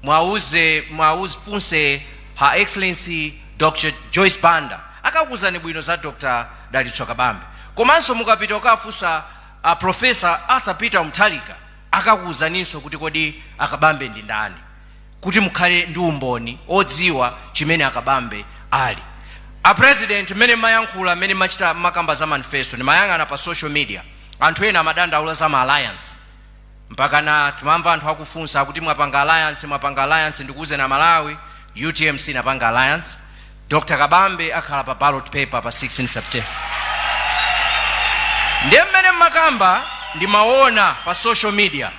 Mwafunse Her Excellency Dr. Joyce Banda akakuwuzani bwino za Dr. Dalitso Kabambe. Komanso mukapita ukafunsa Professor Arthur Peter Mutharika akakuwuzaninso kuti kodi Akabambe ndi ndani, kuti mukhale ndi umboni odziwa chimene Akabambe ali. A president mene mayankhula mene machita makamba za manifesto ni mayang'ana pa social media, anthu ena amadandaula za alliance, mpaka na tumamva anthu akufunsa kuti mwapanga alliance ndikuze na Malawi, UTMC napanga alliance. Dr. Kabambe akhala pa ballot paper pa 16 September. Ndiye mmene mmakamba ndimaona pa social media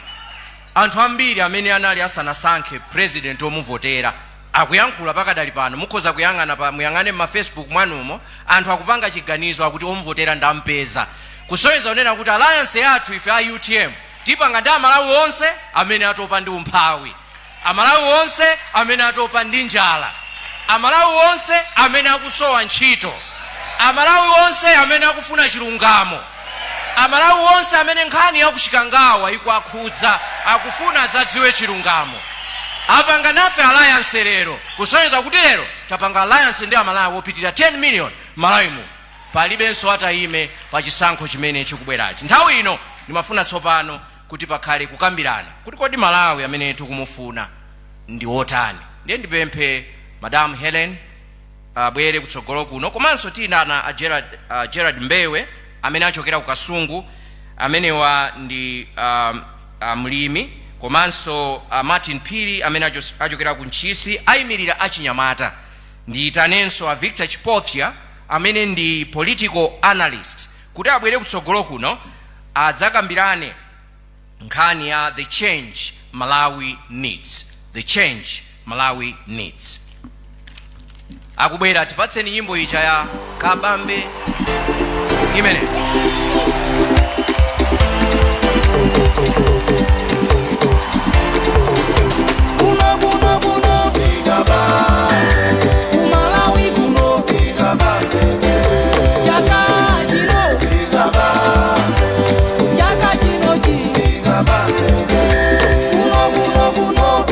anthu ambiri amene anali asanasankhe president omuvotera akuyankhula pakadali pano. Mukhoza muyang'ane ma Facebook mwanumo, anthu akupanga chiganizo akuti omuvotera ndampeza, kusonyeza unena kuti alliance yathu ife a UTM tipanga ndi amalawi onse amene atopa ndi umphawi, amalawi onse amene atopa ndi njala, amalawi onse amene akusowa ntchito, amalawi onse amene akufuna chilungamo, amalawi onse amene nkhani yakuchikangawa ikuakhudza akufuna adzadziwe chilungamo. Apanga nafe alliance lero, kusonyeza kuti lero tapanga alliance ndi amalawi opitira 10 million malawi mu. Palibenso atayime pa chisankho chimene chikubwerachi. Nthawi ino ndimafuna tsopano kuti pakhale kukambirana kuti kodi malawi amene tikumufuna ndi otani. Ndiye ndipemphe Madam Helen abwere kutsogolo kuno, komanso tina a Gerard Mbewe amene achokera ku Kasungu, amenewa ndi mlimi, komanso Martin Phiri amene achokera ku Nchisi ayimirira achinyamata. Ndiyitanenso a Victor Chipothia amene ndi political analyst kuti abwere kutsogolo kuno adzakambirane nkhani ya the change Malawi needs. The change Malawi needs. Akubwera tipatseni nyimbo ija ya Kabambe imene